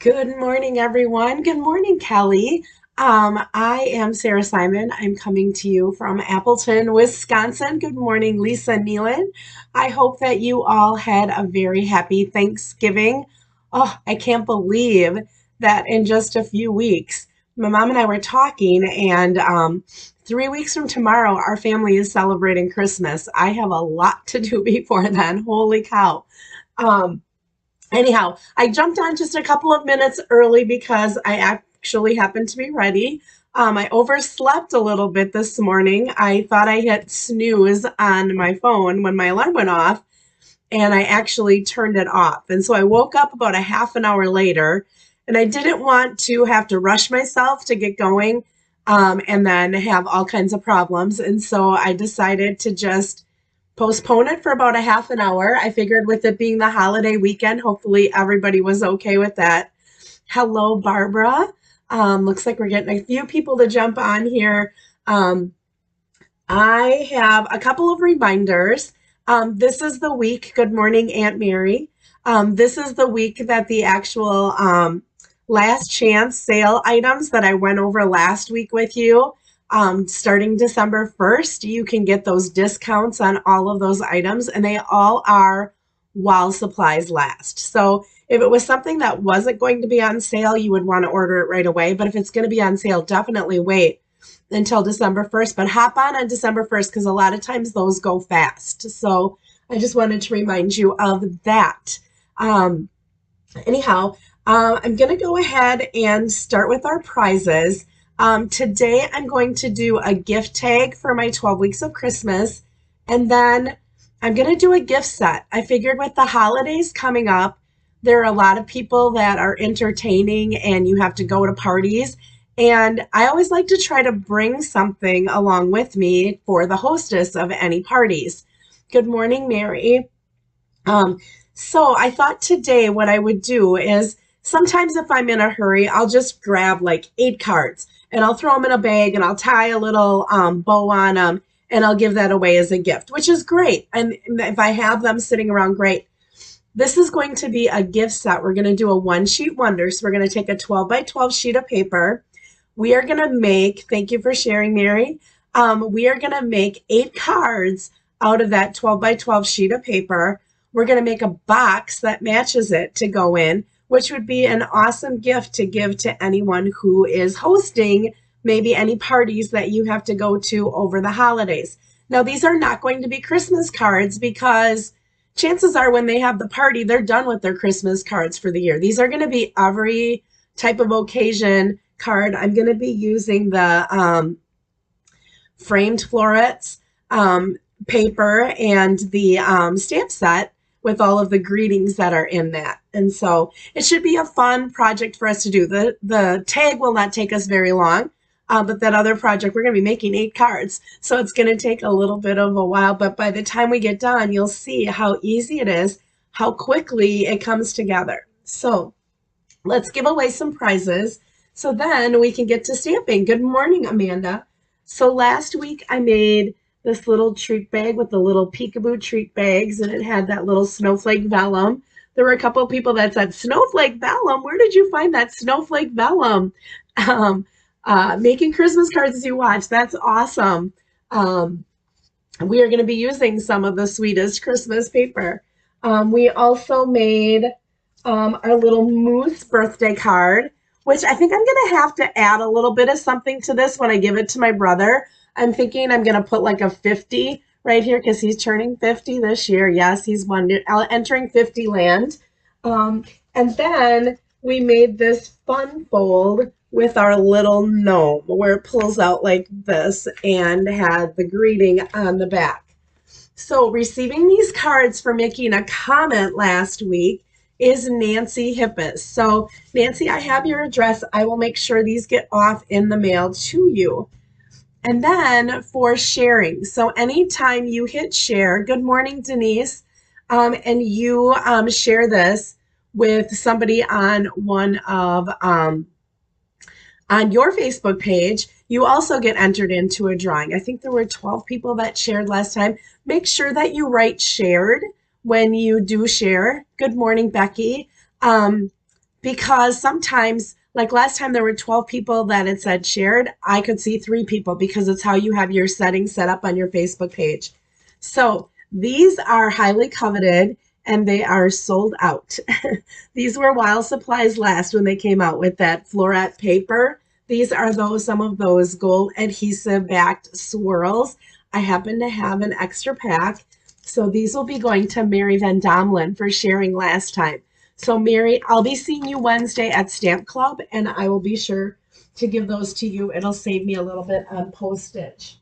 Good morning, everyone. Good morning, Kelly. I am Sarah Simon. I'm coming to you from Appleton, Wisconsin. Good morning, Lisa Nealon. I hope that you all had a very happy Thanksgiving. Oh, I can't believe that in just a few weeks, my mom and I were talking, and 3 weeks from tomorrow, our family is celebrating Christmas. I have a lot to do before then. Holy cow. Um, Anyhow, I jumped on just a couple of minutes early because I actually happened to be ready. I overslept a little bit this morning. I thought I hit snooze on my phone when my alarm went off, and I actually turned it off. And so I woke up about a half an hour later, and I didn't want to have to rush myself to get going, and then have all kinds of problems. And so I decided to just postpone it for about a half an hour. I figured with it being the holiday weekend, hopefully everybody was okay with that. Hello, Barbara. Looks like we're getting a few people to jump on here. Um, I have a couple of reminders. This is the week. Good morning, Aunt Mary. This is the week that the actual last chance sale items that I went over last week with you, starting December 1st, you can get those discounts on all of those items, and they all are while supplies last. So if it was something that wasn't going to be on sale, you would want to order it right away. But if it's going to be on sale, definitely wait until December 1st, but hop on December 1st because a lot of times those go fast. So I just wanted to remind you of that. Um, anyhow, I'm going to go ahead and start with our prizes. Today, I'm going to do a gift tag for my 12 weeks of Christmas, and then I'm going to do a gift set. I figured with the holidays coming up, there are a lot of people that are entertaining and you have to go to parties. And I always like to try to bring something along with me for the hostess of any parties. Good morning, Mary. Um, so I thought today what I would do is sometimes if I'm in a hurry, I'll just grab like 8 cards and I'll throw them in a bag and I'll tie a little bow on them and I'll give that away as a gift, which is great. And if I have them sitting around, great. This is going to be a gift set. We're going to do a one sheet wonder. So we're going to take a 12 by 12 sheet of paper. We are going to make, thank you for sharing, Mary. We are going to make 8 cards out of that 12 by 12 sheet of paper. We're going to make a box that matches it to go in, which would be an awesome gift to give to anyone who is hosting maybe any parties that you have to go to over the holidays. Now, these are not going to be Christmas cards because chances are when they have the party, they're done with their Christmas cards for the year. These are going to be every type of occasion card. I'm going to be using the framed florets paper and the stamp set with all of the greetings that are in that. And so it should be a fun project for us to do. The tag will not take us very long, but that other project, we're going to be making 8 cards. So it's going to take a little bit of a while, but by the time we get done, you'll see how easy it is, how quickly it comes together. So let's give away some prizes so then we can get to stamping. Good morning, Amanda. So last week I made this little treat bag with the little peekaboo treat bags, and it had that little snowflake vellum. There were a couple of people that said, snowflake vellum? Where did you find that snowflake vellum? Um, Making Christmas cards as you watch. That's awesome. We are going to be using some of the sweetest Christmas paper. We also made our little moose birthday card, which I think I'm going to have to add a little bit of something to this when I give it to my brother. I'm thinking I'm going to put like a 50 right here because he's turning 50 this year. Yes, he's entering 50 land. And then we made this fun fold with our little gnome where it pulls out like this and had the greeting on the back. So receiving these cards for making a comment last week is Nancy Hippis. So Nancy, I have your address. I will make sure these get off in the mail to you. And then for sharing, so anytime you hit share, good morning, Denise, and you share this with somebody on one of on your Facebook page, you also get entered into a drawing. I think there were 12 people that shared last time. Make sure that you write shared when you do share. Good morning, Becky. because sometimes, like last time, there were 12 people that it said shared. I could see 3 people because it's how you have your settings set up on your Facebook page. So these are highly coveted and they are sold out. These were while supplies last when they came out with that floret paper. These are some of those gold adhesive backed swirls. I happen to have an extra pack. So these will be going to Mary Van Domelen for sharing last time. So Mary, I'll be seeing you Wednesday at Stamp Club and I will be sure to give those to you. It'll save me a little bit on postage.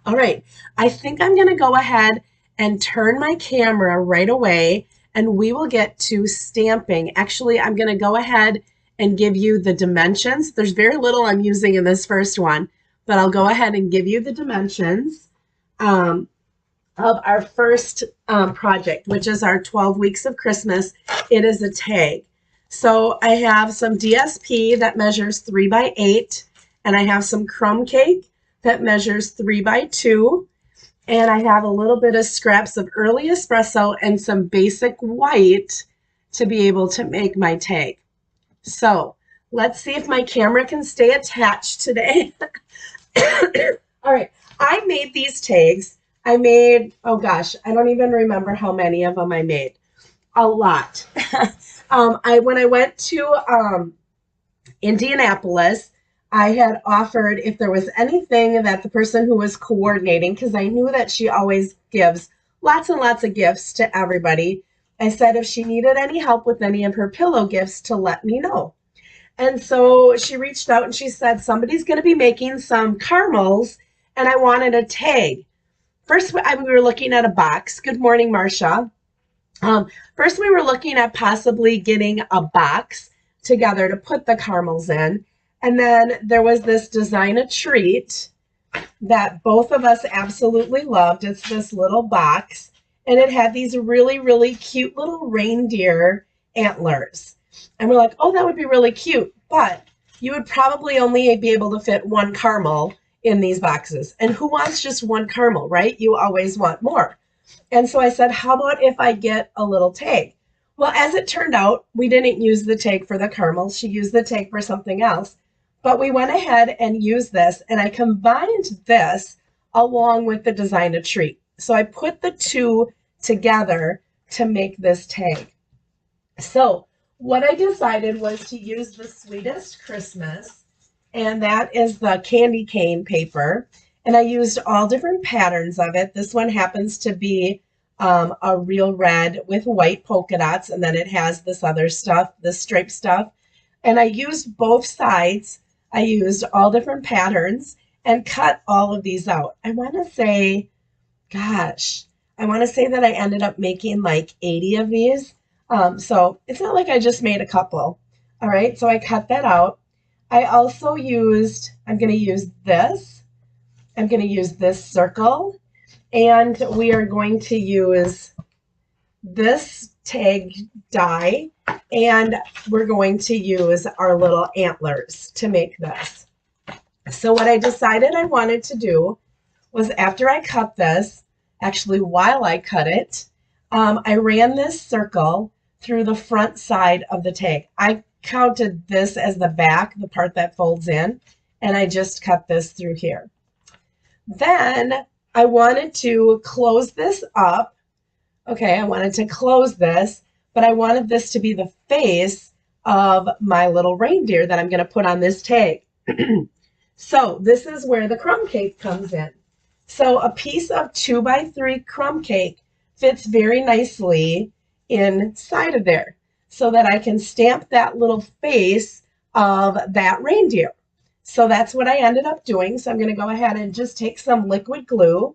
All right, I think I'm going to go ahead and turn my camera right away and we will get to stamping. Actually, I'm going to go ahead and give you the dimensions. There's very little I'm using in this first one, but I'll go ahead and give you the dimensions of our first project, which is our 12 Weeks of Christmas. It is a tag. So I have some DSP that measures 3 by 8, and I have some crumb cake that measures 3 by 2, and I have a little bit of scraps of early espresso and some basic white to be able to make my tag. So let's see if my camera can stay attached today. All right, I made these tags. I made, oh gosh, I don't even remember how many of them I made. A lot. When I went to Indianapolis, I had offered if there was anything that the person who was coordinating, because I knew that she always gives lots and lots of gifts to everybody. I said if she needed any help with any of her pillow gifts to let me know. And so she reached out and she said, somebody's going to be making some caramels and I wanted a tag. First, we were looking at a box. Good morning, Marcia. First, we were looking at possibly getting a box together to put the caramels in. And then there was this Design a Treat that both of us absolutely loved. It's this little box, and it had these really, really cute little reindeer antlers. And we're like, oh, that would be really cute. But you would probably only be able to fit one caramel in these boxes. And who wants just one caramel, right? You always want more. And so I said, how about if I get a little tag? Well, as it turned out, we didn't use the tag for the caramel. She used the tag for something else. But we went ahead and used this, and I combined this along with the Design a Treat. So I put the two together to make this tag. So what I decided was to use the Sweetest Christmas, and that is the candy cane paper. And I used all different patterns of it. This one happens to be a real red with white polka dots, and then it has this other stuff, this striped stuff. And I used both sides. I used all different patterns and cut all of these out. I want to say, gosh, I want to say that I ended up making like 80 of these. So it's not like I just made a couple. All right, so I cut that out. I also used, I'm going to use this. I'm going to use this circle. And we are going to use this tag die, and we're going to use our little antlers to make this. So what I decided I wanted to do was after I cut this, actually while I cut it, I ran this circle through the front side of the tag. I counted this as the back, the part that folds in, and I just cut this through here. Then I wanted to close this up. Okay, I wanted to close this, but I wanted this to be the face of my little reindeer that I'm going to put on this tag. So this is where the crumb cake comes in. So a piece of 2 by 3 crumb cake fits very nicely inside of there so that I can stamp that little face of that reindeer. So that's what I ended up doing. So I'm going to go ahead and just take some liquid glue,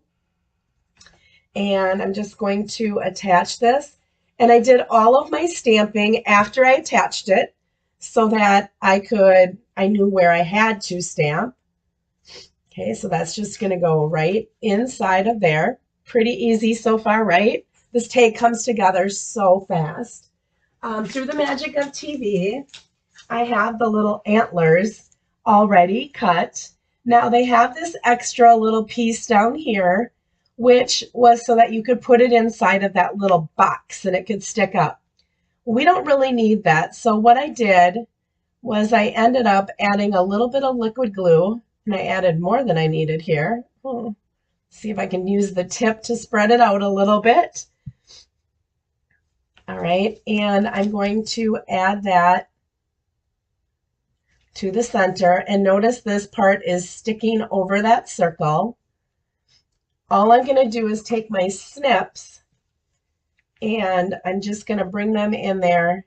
and I'm just going to attach this. And I did all of my stamping after I attached it so that I knew where I had to stamp. Okay, so that's just going to go right inside of there. Pretty easy so far, right? This tag comes together so fast. Through the magic of TV, I have the little antlers already cut. Now they have this extra little piece down here, which was so that you could put it inside of that little box and it could stick up. We don't really need that. So what I did was I ended up adding a little bit of liquid glue, and I added more than I needed here. See if I can use the tip to spread it out a little bit. All right, and I'm going to add that to the center, and notice this part is sticking over that circle. All I'm going to do is take my snips, and I'm just going to bring them in there,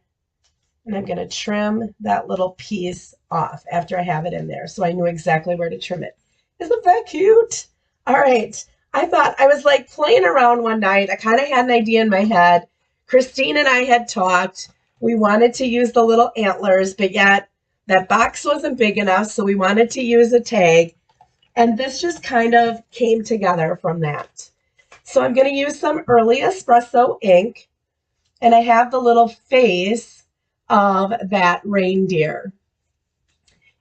and I'm going to trim that little piece off after I have it in there, so I knew exactly where to trim it. Isn't that cute? All right, I thought, I was like playing around one night. I kind of had an idea in my head. Christine and I had talked. We wanted to use the little antlers, but yet that box wasn't big enough, so we wanted to use a tag. And this just kind of came together from that. So I'm going to use some early espresso ink, and I have the little face of that reindeer.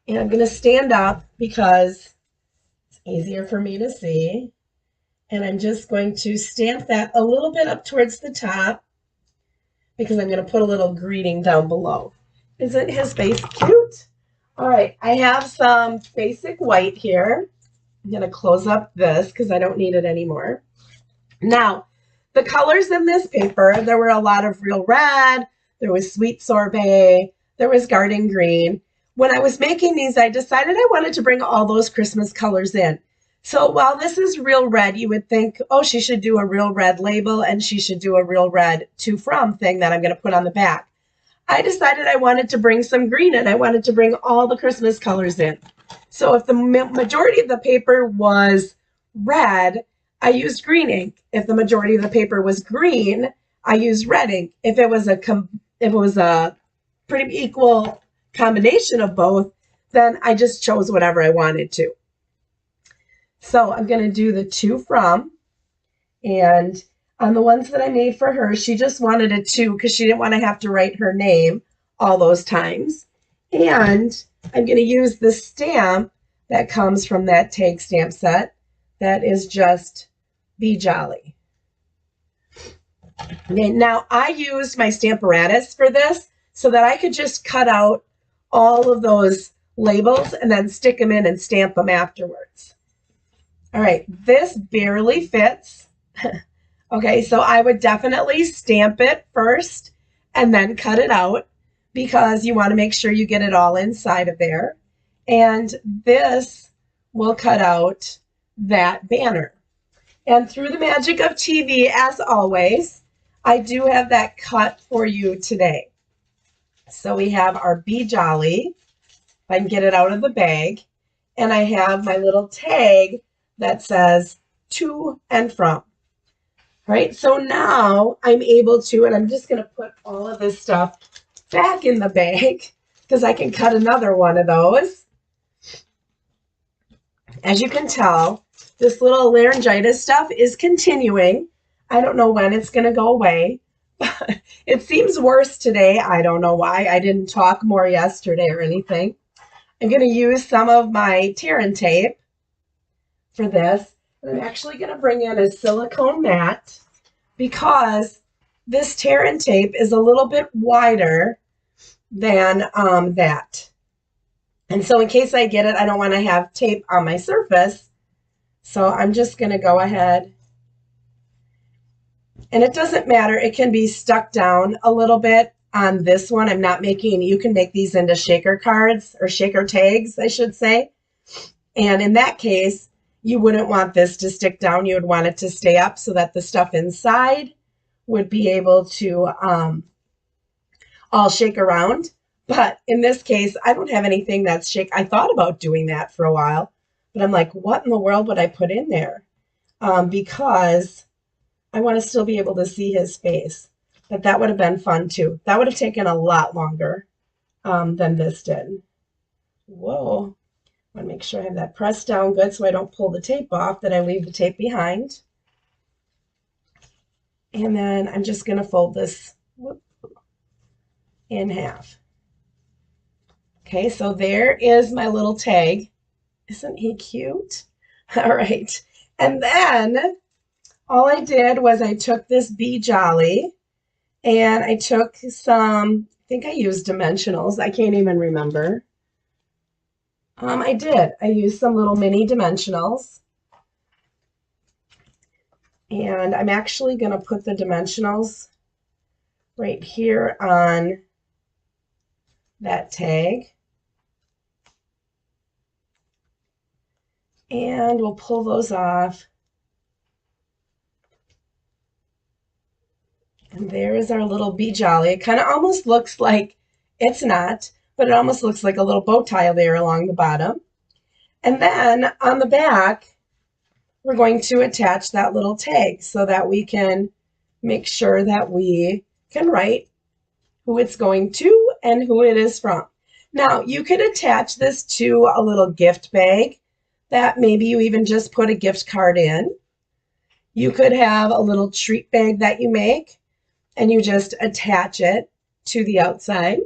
And I'm going to stand up because it's easier for me to see. And I'm just going to stamp that a little bit up towards the top because I'm going to put a little greeting down below. Isn't his face cute? All right, I have some basic white here. I'm going to close up this because I don't need it anymore. Now, the colors in this paper, there were a lot of real red, there was sweet sorbet, there was garden green. When I was making these, I decided I wanted to bring all those Christmas colors in. So while this is real red, you would think, oh, she should do a real red label and she should do a real red to from thing that I'm going to put on the back. I decided I wanted to bring some green and I wanted to bring all the Christmas colors in. So if the majority of the paper was red, I used green ink. If the majority of the paper was green, I used red ink. If it was a pretty equal combination of both, then I just chose whatever I wanted to. So I'm going to do the to from, and on the ones that I made for her, she just wanted a to because she didn't want to have to write her name all those times. And I'm going to use the stamp that comes from that tag stamp set that is just Be Jolly. Okay, now I used my Stamparatus for this so that I could just cut out all of those labels and then stick them in and stamp them afterwards. All right, this barely fits. Okay, so I would definitely stamp it first and then cut it out because you want to make sure you get it all inside of there. And this will cut out that banner. And through the magic of TV, as always, I do have that cut for you today. So we have our Be Jolly, if I can get it out of the bag, and I have my little tag that says to and from. All right, so now I'm able to, and I'm just going to put all of this stuff back in the bag because I can cut another one of those. As you can tell, this little laryngitis stuff is continuing. I don't know when it's going to go away. It seems worse today. I don't know why. I didn't talk more yesterday or anything. I'm going to use some of my tear and tape for this. I'm actually going to bring in a silicone mat because this tear and tape is a little bit wider than that. And so in case I get it, I don't want to have tape on my surface. So I'm just going to go ahead. And it doesn't matter. It can be stuck down a little bit on this one. I'm not making, you can make these into shaker cards or shaker tags, I should say. And in that case, you wouldn't want this to stick down. You would want it to stay up so that the stuff inside would be able to all shake around. But in this case, I don't have anything that's shake. I thought about doing that for a while, but I'm like, what in the world would I put in there? Because I want to still be able to see his face. But that would have been fun too. That would have taken a lot longer than this did. Whoa. I want to make sure I have that pressed down good so I don't pull the tape off, that I leave the tape behind. And then I'm just going to fold this in half. Okay, so there is my little tag. Isn't he cute? All right. And then all I did was I took this Be Jolly And I took some, I think I used dimensionals. I can't even remember. I did. I used some little mini dimensionals. And I'm actually going to put the dimensionals right here on that tag. And we'll pull those off. And there is our little Be Jolly. It kind of almost looks like, it's not, but it almost looks like a little bow tie there along the bottom. And then on the back, we're going to attach that little tag so that we can make sure that we can write who it's going to and who it is from. Now, you could attach this to a little gift bag that maybe you even just put a gift card in. You could have a little treat bag that you make and you just attach it to the outside.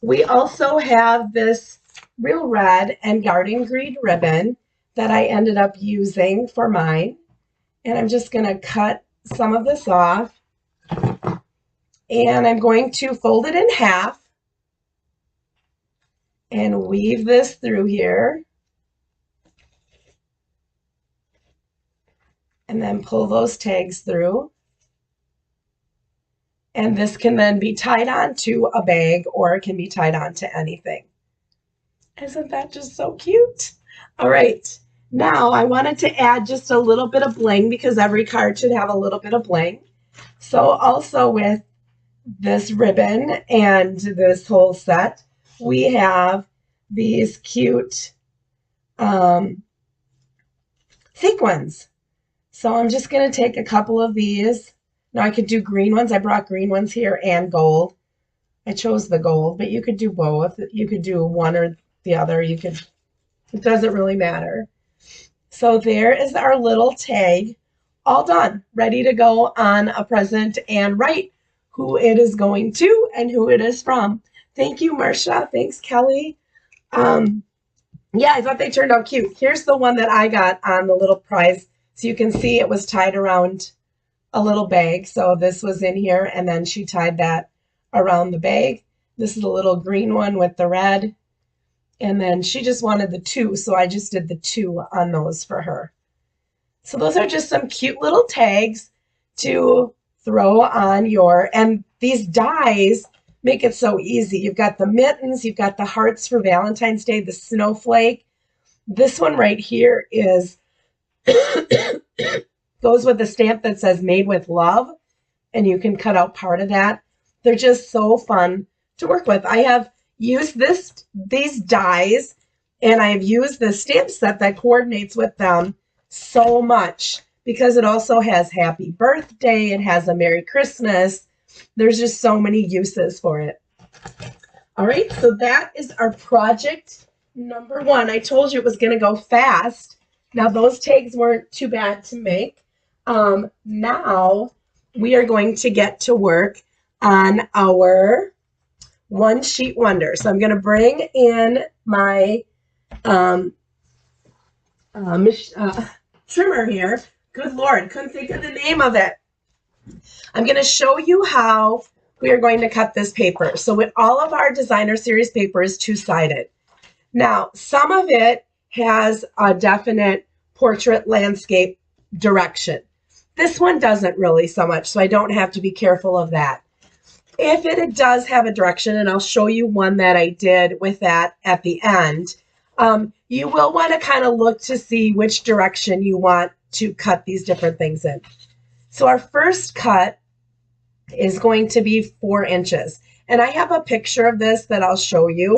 We also have this Real Red and Garden Green ribbon that I ended up using for mine. And I'm just going to cut some of this off. And I'm going to fold it in half and weave this through here. And then pull those tags through. And this can then be tied on to a bag or it can be tied on to anything. Isn't that just so cute? All right, now I wanted to add just a little bit of bling because every card should have a little bit of bling. So also with this ribbon and this whole set, we have these cute sequins. So I'm just going to take a couple of these. Now I could do green ones. I brought green ones here and gold. I chose the gold, but you could do both. You could do one or the other. You could, it doesn't really matter. So there is our little tag, all done, ready to go on a present and write who it is going to and who it is from. Thank you, Marcia. Thanks, Kelly. Yeah, I thought they turned out cute. Here's the one that I got on the little prize. So you can see it was tied around a little bag. So this was in here, and then she tied that around the bag. This is the little green one with the red. And then she just wanted the two, so I just did the two on those for her. So those are just some cute little tags to throw on your, and these dies make it so easy. You've got the mittens, you've got the hearts for Valentine's Day, the snowflake. This one right here is goes with a stamp that says made with love, and you can cut out part of that. They're just so fun to work with. I have used these dies, and I've used the stamp set that coordinates with them so much because it also has happy birthday, it has a Merry Christmas. There's just so many uses for it. All right, so that is our project number one. I told you it was going to go fast. Now those tags weren't too bad to make. Now we are going to get to work on our one sheet wonder. So I'm going to bring in my trimmer here. Good Lord, couldn't think of the name of it. I'm going to show you how we are going to cut this paper. So with all of our designer series paper is two-sided. Now, some of it has a definite portrait landscape direction. This one doesn't really so much, so I don't have to be careful of that. If it does have a direction, and I'll show you one that I did with that at the end, you will want to kind of look to see which direction you want to cut these different things in. So our first cut is going to be 4 inches. And I have a picture of this that I'll show you,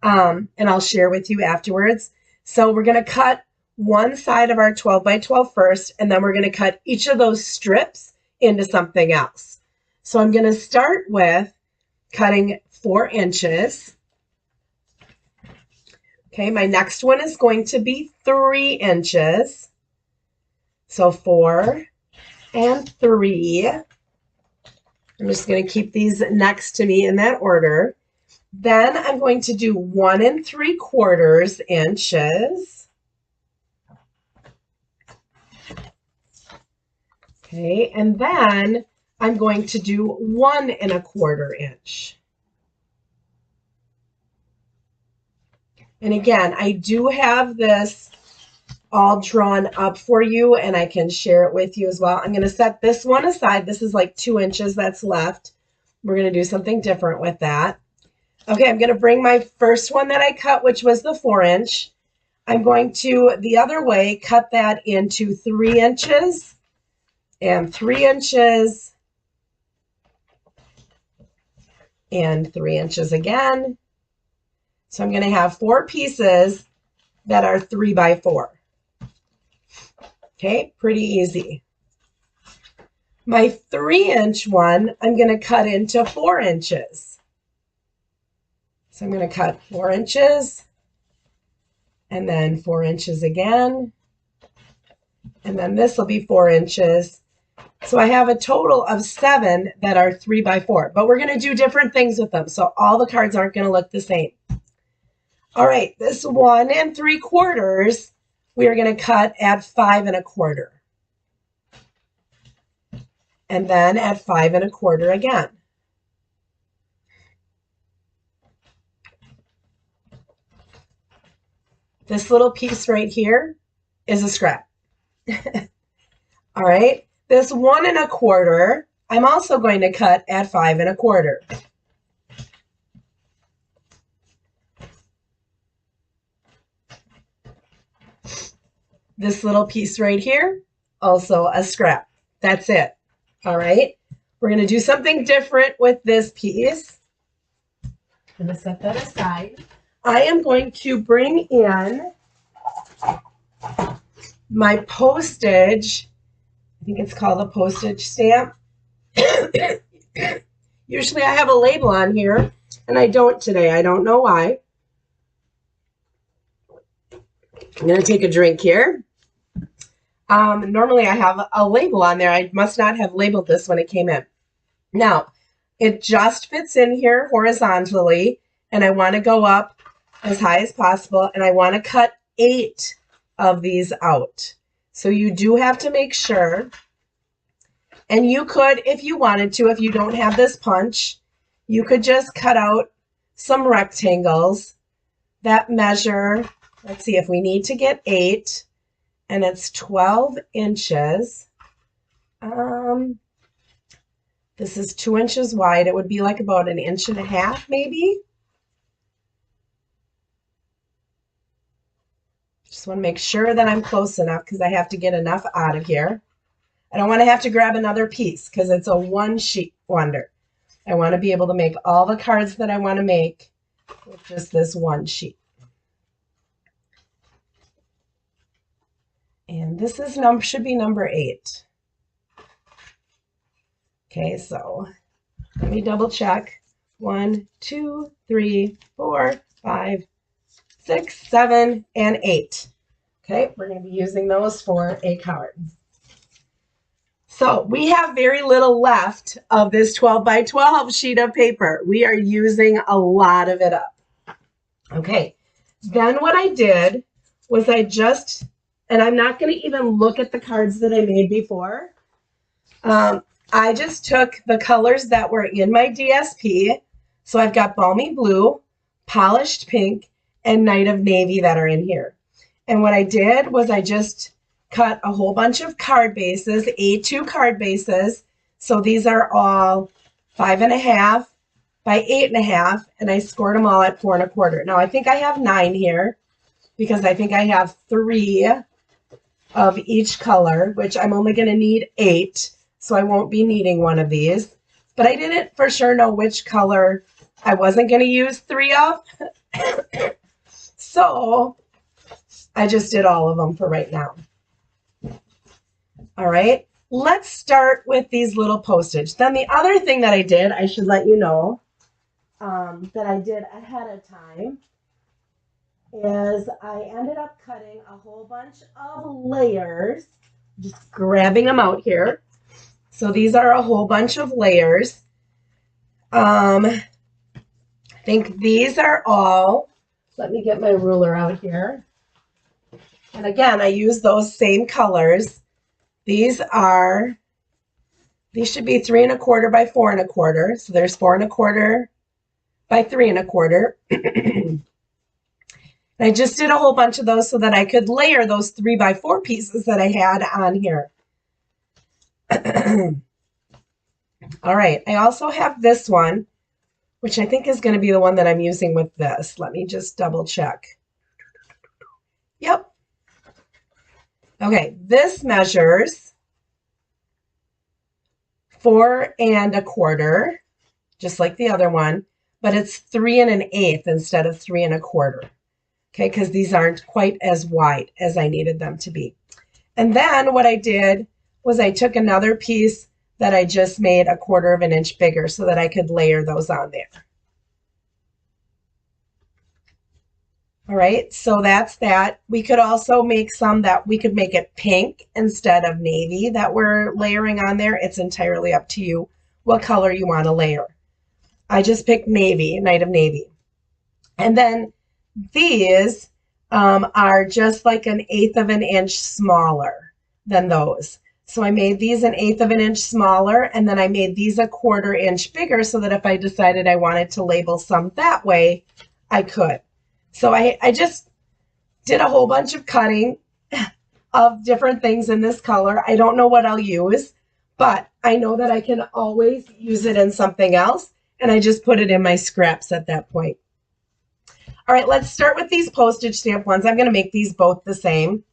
and I'll share with you afterwards. So we're going to cut one side of our 12 by 12 first, and then we're going to cut each of those strips into something else. So I'm going to start with cutting 4 inches. Okay, my next one is going to be 3 inches. So 4 and 3. I'm just going to keep these next to me in that order. Then I'm going to do 1 3/4 inches. Okay, and then I'm going to do 1 1/4 inch. And again, I do have this all drawn up for you, and I can share it with you as well. I'm going to set this one aside. This is like 2 inches that's left. We're going to do something different with that. Okay, I'm going to bring my first one that I cut, which was the 4 inch. I'm going to, the other way, cut that into 3 inches and 3 inches and 3 inches again. So I'm going to have 4 pieces that are 3 by 4. Okay, pretty easy. My 3 inch one, I'm going to cut into 4 inches. So I'm going to cut 4 inches and then 4 inches again. And then this will be 4 inches. So I have a total of 7 that are 3 by 4, but we're going to do different things with them. So all the cards aren't going to look the same. All right, this 1 3/4, we are going to cut at 5 1/4. And then at 5 1/4 again. This little piece right here is a scrap. All right, this 1 1/4, I'm also going to cut at 5 1/4. This little piece right here, also a scrap. That's it. All right, we're going to do something different with this piece. I'm going to set that aside. I am going to bring in my postage. I think it's called a postage stamp. Usually I have a label on here, and I don't today. I don't know why. I'm going to take a drink here. Normally I have a label on there. I must not have labeled this when it came in. Now, it just fits in here horizontally, and I want to go up as high as possible, and I want to cut 8 of these out. So you do have to make sure, and you could, if you wanted to, if you don't have this punch, you could just cut out some rectangles that measure, let's see, if we need to get 8, and it's 12 inches. This is 2 inches wide. It would be like about 1.5 inches, maybe. Just want to make sure that I'm close enough because I have to get enough out of here. I don't want to have to grab another piece because it's a one sheet wonder. I want to be able to make all the cards that I want to make with just this one sheet. And this is should be number 8. Okay, so let me double check. 1, 2, 3, 4, 5, 6, 7, and 8. Okay, we're going to be using those for a card. So we have very little left of this 12 by 12 sheet of paper. We are using a lot of it up. Okay, then what I did was and I'm not going to even look at the cards that I made before. I just took the colors that were in my DSP. So I've got Balmy Blue, Polished Pink, and Night of Navy that are in here. And what I did was I just cut a whole bunch of card bases, A2 card bases. So these are all 5.5 by 8.5, and I scored them all at 4 1/4. Now I think I have 9 here because I think I have 3 of each color, which I'm only going to need 8, so I won't be needing one of these. But I didn't for sure know which color I wasn't going to use 3 of. So I just did all of them for right now. All right, let's start with these little postage. Then the other thing that I did, I should let you know, that I did ahead of time is I ended up cutting a whole bunch of layers, just grabbing them out here. So these are a whole bunch of layers. I think these are all, let me get my ruler out here. And again, I use those same colors. These are These should be 3¼ by 4¼ so there's 4¼ by 3¼ and I just did a whole bunch of those so that I could layer those 3x4 pieces that I had on here. All right, I also have this one, which I think is going to be the one that I'm using with this. Let me just double check. Yep. Okay, this measures 4¼ just like the other one, but it's 3⅛ instead of 3¼ okay, because these aren't quite as wide as I needed them to be. And then what I did was I took another piece that I just made 1/4 inch bigger so that I could layer those on there. All right, so that's that. We could also make some that we could make it pink instead of navy that we're layering on there. It's entirely up to you what color you want to layer. I just picked navy, Night of Navy. And then these are just like 1/8 inch smaller than those. So I made these 1/8 inch smaller, and then I made these 1/4 inch bigger so that if I decided I wanted to label some that way, I could. So I just did a whole bunch of cutting of different things in this color. I don't know what I'll use, but I know that I can always use it in something else, and I just put it in my scraps at that point. All right, let's start with these postage stamp ones. I'm going to make these both the same.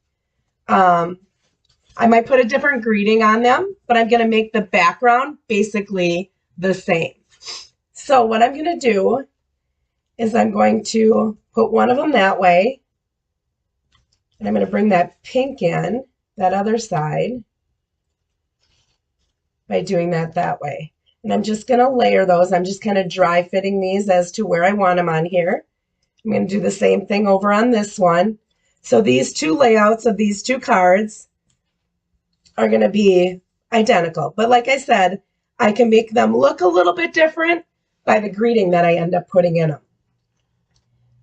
I might put a different greeting on them, but I'm going to make the background basically the same. So what I'm going to do is I'm going to put one of them that way, and I'm going to bring that pink in, that other side, by doing that way. And I'm just going to layer those. I'm just kind of dry fitting these as to where I want them on here. I'm going to do the same thing over on this one. So these two layouts of these two cards are going to be identical. But like I said, I can make them look a little bit different by the greeting that I end up putting in them.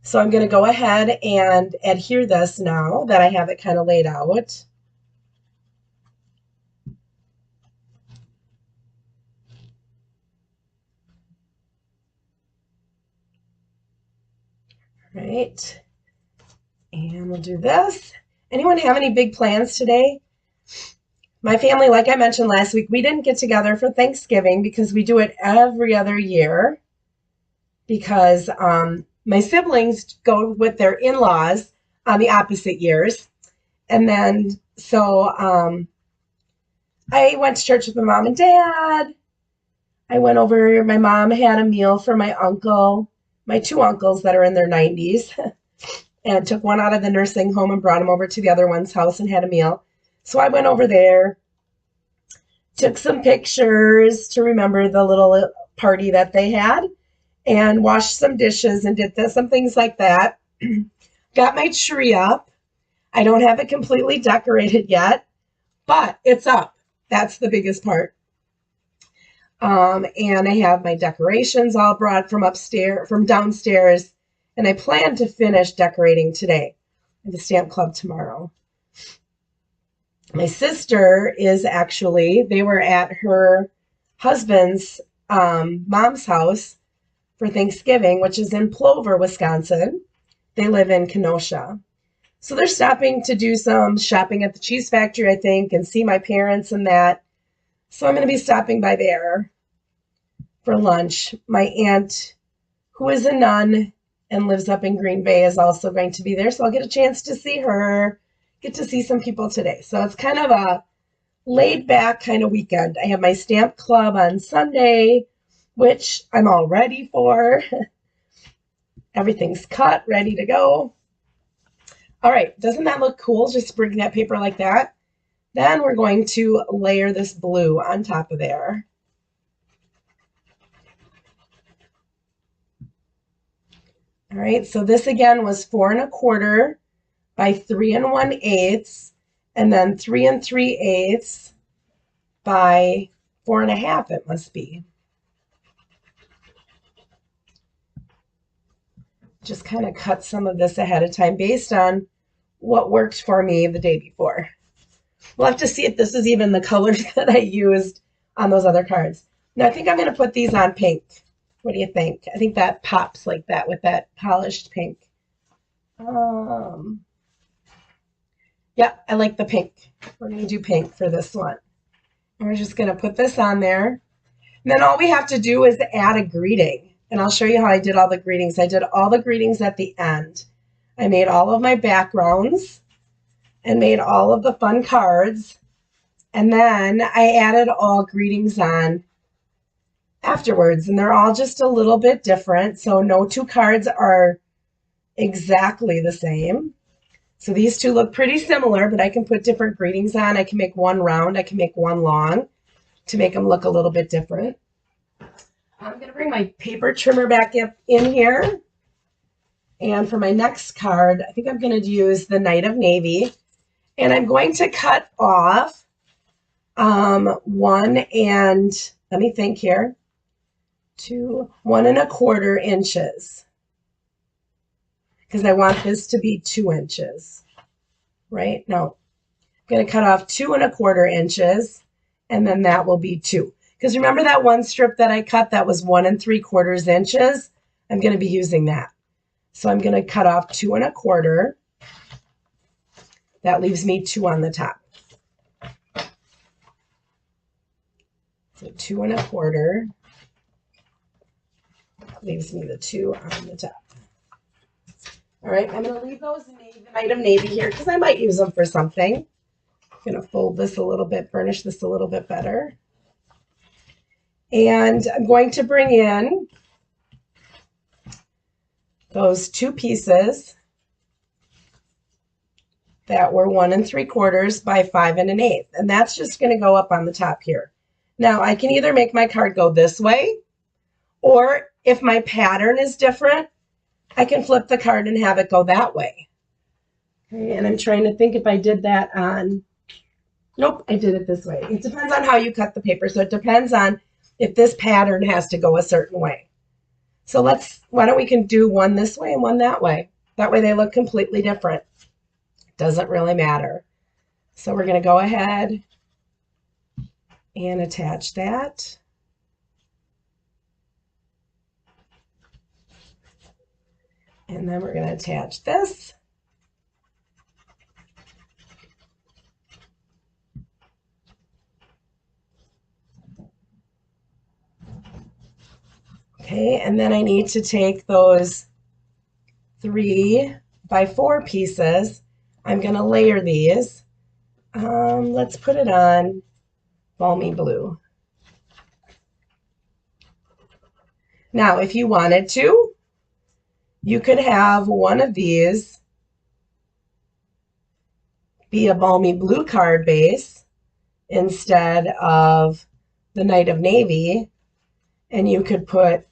So I'm going to go ahead and adhere this now that I have it kind of laid out. All right. And we'll do this. Anyone have any big plans today? My family, like I mentioned last week, we didn't get together for Thanksgiving because we do it every other year because my siblings go with their in-laws on the opposite years. And then, so I went to church with my mom and dad. I went over, my mom had a meal for my uncle, my two uncles that are in their 90s, and took one out of the nursing home and brought him over to the other one's house and had a meal. So I went over there, took some pictures to remember the little party that they had, and washed some dishes and did some things like that. Got my tree up. I don't have it completely decorated yet, but it's up. That's the biggest part. And I have my decorations all brought from downstairs, and I plan to finish decorating today. I have a stamp club tomorrow. My sister is actually, they were at her husband's mom's house for Thanksgiving, which is in Plover, Wisconsin. They live in Kenosha. So they're stopping to do some shopping at the cheese factory, I think, and see my parents and that. So I'm going to be stopping by there for lunch. My aunt, who is a nun and lives up in Green Bay, is also going to be there. So I'll get a chance to see her, get to see some people today. So it's kind of a laid back kind of weekend. I have my stamp club on Sunday, which I'm all ready for. Everything's cut, ready to go. All right, doesn't that look cool? Just sprinkling that paper like that. Then we're going to layer this blue on top of there. All right, so this again was 4¼ by 3⅛, and then 3�3/8 by 4½ it must be. Just kind of cut some of this ahead of time based on what worked for me the day before. We'll have to see if this is even the colors that I used on those other cards. Now I think I'm going to put these on pink. What do you think? I think that pops like that with that polished pink. Yeah, I like the pink. We're going to do pink for this one. And we're just going to put this on there. And then all we have to do is add a greeting. And I'll show you how I did all the greetings. I did all the greetings at the end. I made all of my backgrounds and made all of the fun cards. And then I added all greetings on afterwards. And they're all just a little bit different. So no two cards are exactly the same. So these two look pretty similar, but I can put different greetings on. I can make one round. I can make one long to make them look a little bit different. I'm going to bring my paper trimmer back up in here. And for my next card, I think I'm going to use the Knight of Navy. And I'm going to cut off 1 and, let me think here, 1 1/4 inches. Because I want this to be 2 inches, right? No, I'm going to cut off 2 1/4 inches, and then that will be 2. Because remember that one strip that I cut that was 1 3/4 inches? I'm going to be using that. So I'm going to cut off 2 1/4. That leaves me 2 on the top. So 2 1/4 leaves me the 2 on the top. All right, I'm going to leave those Knight of Navy here because I might use them for something. I'm going to fold this a little bit, burnish this a little bit better. And I'm going to bring in those 2 pieces that were 1 3/4 by 5 1/8. And that's just going to go up on the top here. Now, I can either make my card go this way, or if my pattern is different, I can flip the card and have it go that way. Okay, and I'm trying to think if I did that on, nope, I did it this way. It depends on how you cut the paper. So it depends on if this pattern has to go a certain way. So why don't we can do one this way and one that way. That way they look completely different. Doesn't really matter. So we're going to go ahead and attach that. And then we're going to attach this. Okay, and then I need to take those 3 by 4 pieces. I'm going to layer these. Let's put it on Balmy Blue. Now, if you wanted to, you could have one of these be a Balmy Blue card base instead of the Knight of Navy, and you could put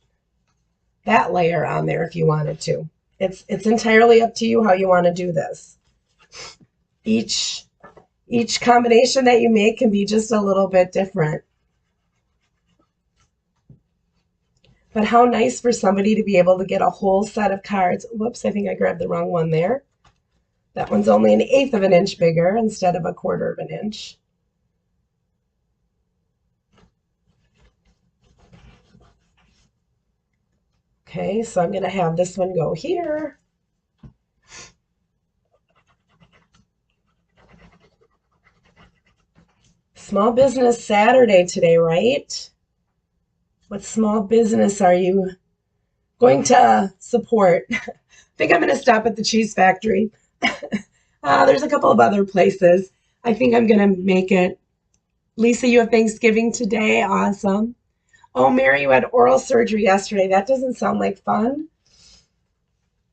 that layer on there if you wanted to. It's entirely up to you how you want to do this. Each combination that you make can be just a little bit different. But how nice for somebody to be able to get a whole set of cards. Whoops, I think I grabbed the wrong one there. That one's only 1/8 of an inch bigger instead of 1/4 of an inch. Okay, so I'm going to have this one go here. Small Business Saturday today, right? What small business are you going to support? I think I'm going to stop at the Cheese Factory. There's a couple of other places. I think I'm going to make it. Lisa, you have Thanksgiving today. Awesome. Oh, Mary, you had oral surgery yesterday. That doesn't sound like fun.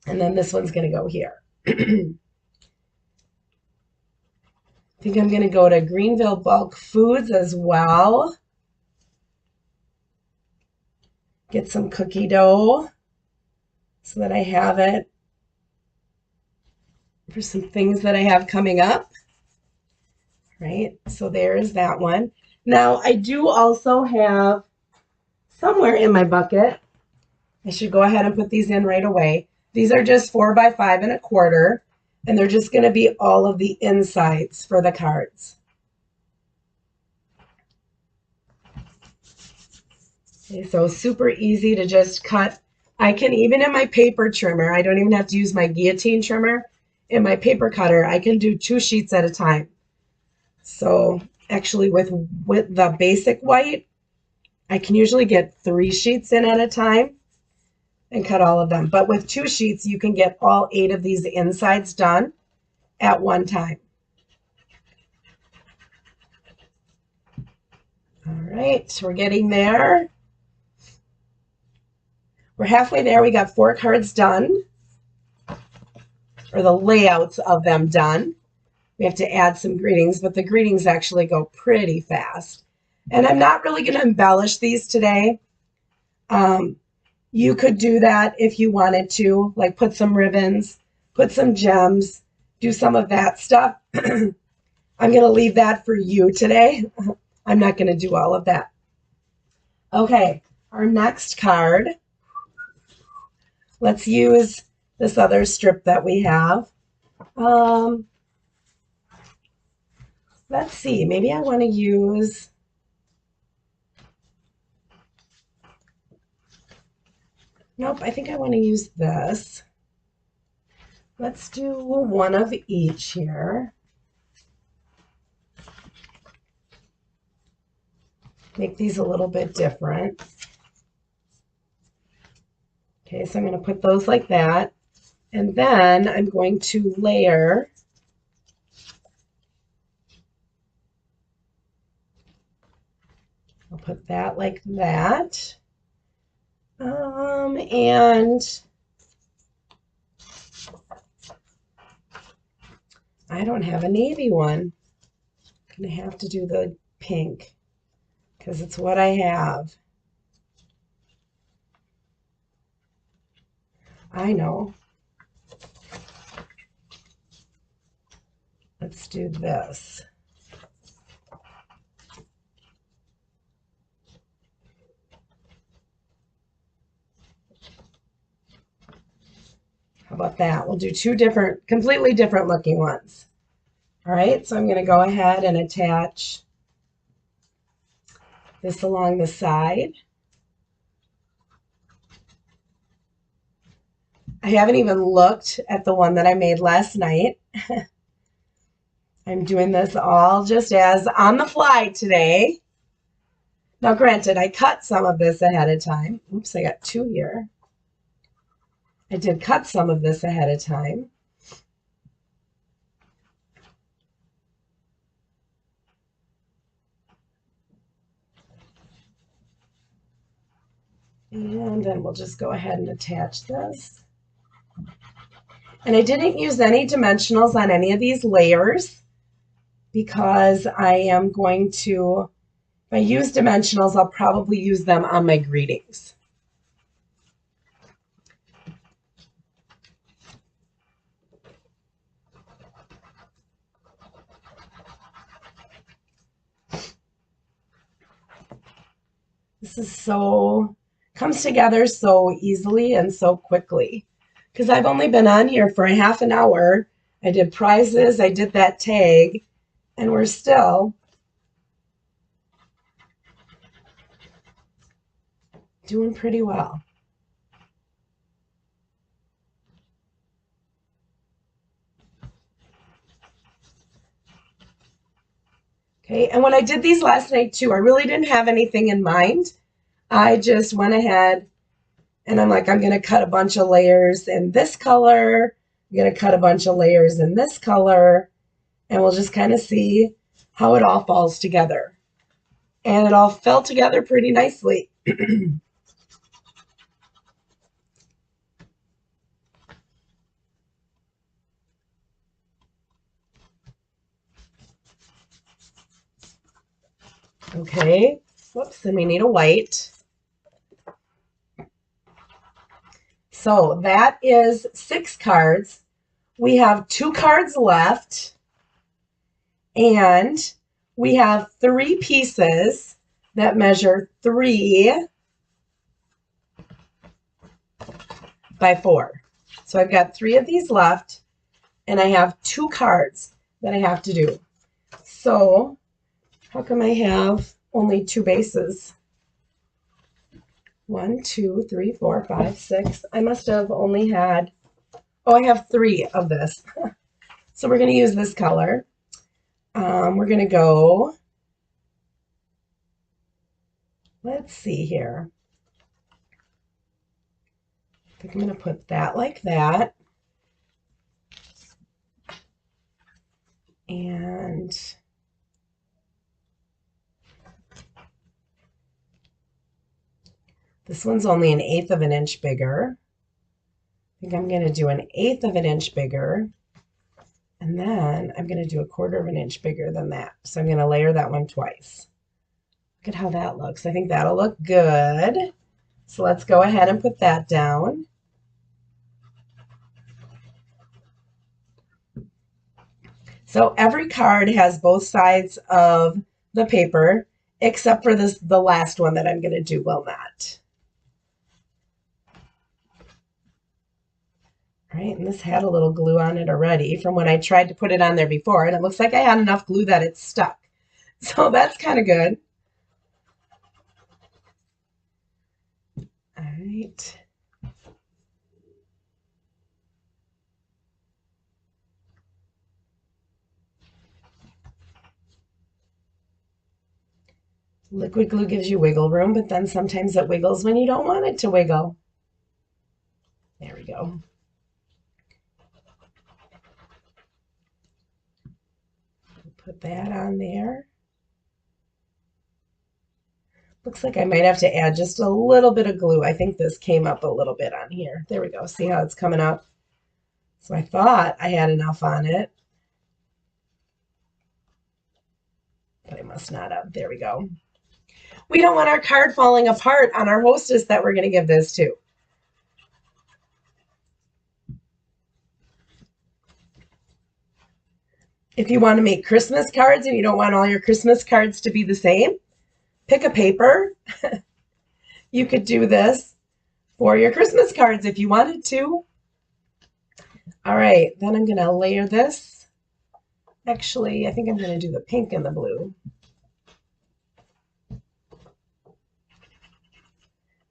And then this one's going to go here. I think I'm going to go to Greenville Bulk Foods as well. Get some cookie dough so that I have it for some things that I have coming up. Right, so there's that one. Now, I do also have somewhere in my bucket, I should go ahead and put these in right away. These are just 4 by 5 1/4, and they're just going to be all of the insides for the cards. Okay, so super easy to just cut. I can, even in my paper trimmer, I don't even have to use my guillotine trimmer. In my paper cutter, I can do 2 sheets at a time. So actually with the basic white, I can usually get 3 sheets in at a time and cut all of them. But with 2 sheets, you can get all 8 of these insides done at one time. All right, so we're getting there. We're halfway there. We got 4 cards done, or the layouts of them done. We have to add some greetings, but the greetings actually go pretty fast. And I'm not really going to embellish these today. You could do that if you wanted to, like put some ribbons, put some gems, do some of that stuff. I'm going to leave that for you today. I'm not going to do all of that. Okay, our next card. Let's use this other strip that we have. Let's see, maybe I want to use, nope, I think I want to use this. Let's do one of each here. Make these a little bit different. Okay, so I'm going to put those like that. And then I'm going to layer I'll put that like that. And I don't have a navy one. I'm going to have to do the pink because it's what I have. I know. Let's do this. How about that? We'll do 2 different, completely different looking ones. All right, so I'm going to go ahead and attach this along the side. I haven't even looked at the one that I made last night. I'm doing this all just as on the fly today. Now, granted, I cut some of this ahead of time. Oops, I got 2 here. I did cut some of this ahead of time. And then we'll just go ahead and attach this. And I didn't use any dimensionals on any of these layers because I am going to, if I use dimensionals, I'll probably use them on my greetings. This is so, comes together so easily and so quickly. Because I've only been on here for a half an hour. I did prizes, I did that tag, and we're still doing pretty well. Okay, and when I did these last night too, I really didn't have anything in mind. I just went ahead and I'm like, I'm going to cut a bunch of layers in this color. I'm going to cut a bunch of layers in this color, and we'll just kind of see how it all falls together. And it all fell together pretty nicely. Okay, whoops, and we need a white. So that is 6 cards. We have 2 cards left, and we have 3 pieces that measure 3 by 4. So I've got 3 of these left, and I have 2 cards that I have to do. So how come I have only 2 bases? 1, 2, 3, 4, 5, 6. I must have only had, oh, I have 3 of this. So we're going to use this color. We're going to go, let's see here. I think I'm going to put that like that. And this one's only 1/8 of an inch bigger. I think I'm going to do 1/8 of an inch bigger. And then I'm going to do 1/4 of an inch bigger than that. So I'm going to layer that one twice. Look at how that looks. I think that'll look good. So let's go ahead and put that down. So every card has both sides of the paper, except for the last one that I'm going to do will not. All right, and this had a little glue on it already from when I tried to put it on there before, and it looks like I had enough glue that it stuck. So that's kind of good. All right. Liquid glue gives you wiggle room, but then sometimes it wiggles when you don't want it to wiggle. There we go. Put that on there. Looks like I might have to add just a little bit of glue. I think this came up a little bit on here. There we go. See how it's coming up? So I thought I had enough on it, but I must not have. There we go. We don't want our card falling apart on our hostess that we're going to give this to. If you want to make Christmas cards and you don't want all your Christmas cards to be the same, pick a paper. You could do this for your Christmas cards if you wanted to. All right, then I'm going to layer this. Actually, I think I'm going to do the pink and the blue.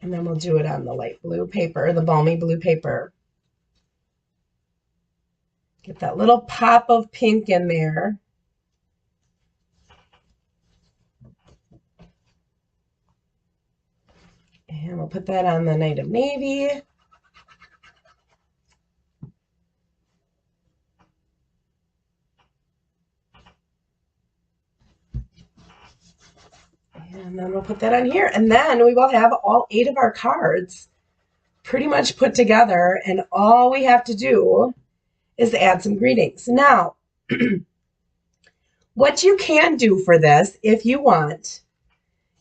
And then we'll do it on the light blue paper, the balmy blue paper. Get that little pop of pink in there. And we'll put that on the Night of Navy. And then we'll put that on here. And then we will have all 8 of our cards pretty much put together. And all we have to do is add some greetings. Now, what you can do for this, if you want,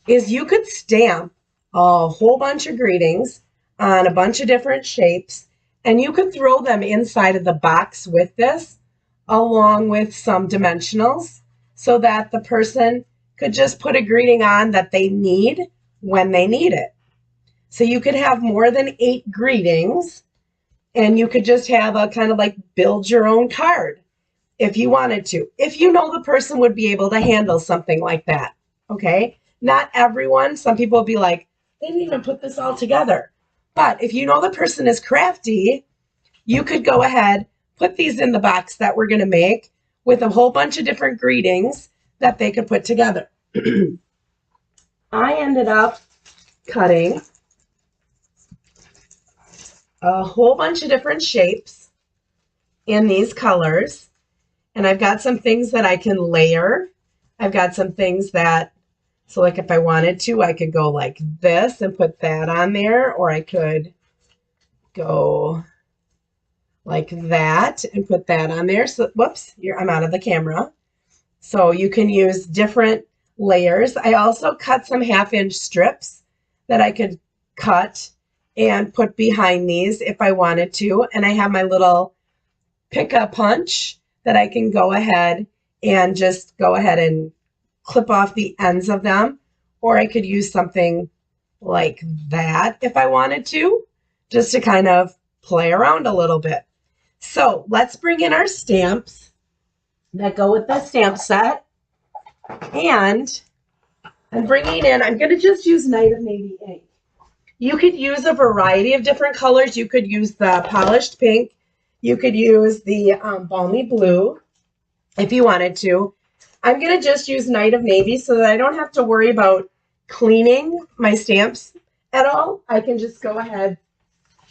is you could stamp a whole bunch of greetings on a bunch of different shapes, and you could throw them inside of the box with this, along with some dimensionals, so that the person could just put a greeting on that they need when they need it. So you could have more than 8 greetings, and you could just have a kind of like build your own card if you wanted to. If you know the person would be able to handle something like that, okay? Not everyone. Some people will be like, they didn't even put this all together. But if you know the person is crafty, you could go ahead, put these in the box that we're going to make with a whole bunch of different greetings that they could put together. I ended up cutting a whole bunch of different shapes in these colors. And I've got some things that I can layer. I've got some things that, so like if I wanted to, I could go like this and put that on there, or I could go like that and put that on there. So, whoops, I'm out of the camera. So you can use different layers. I also cut some 1/2-inch strips that I could cut and put behind these if I wanted to. And I have my little pick-a punch that I can go ahead and just go ahead and clip off the ends of them. Or I could use something like that if I wanted to, just to kind of play around a little bit. So let's bring in our stamps that go with the stamp set. And I'm bringing in, I'm going to just use Night of Navy ink. You could use a variety of different colors. You could use the polished pink. You could use the balmy blue if you wanted to. I'm going to just use Night of Navy so that I don't have to worry about cleaning my stamps at all. I can just go ahead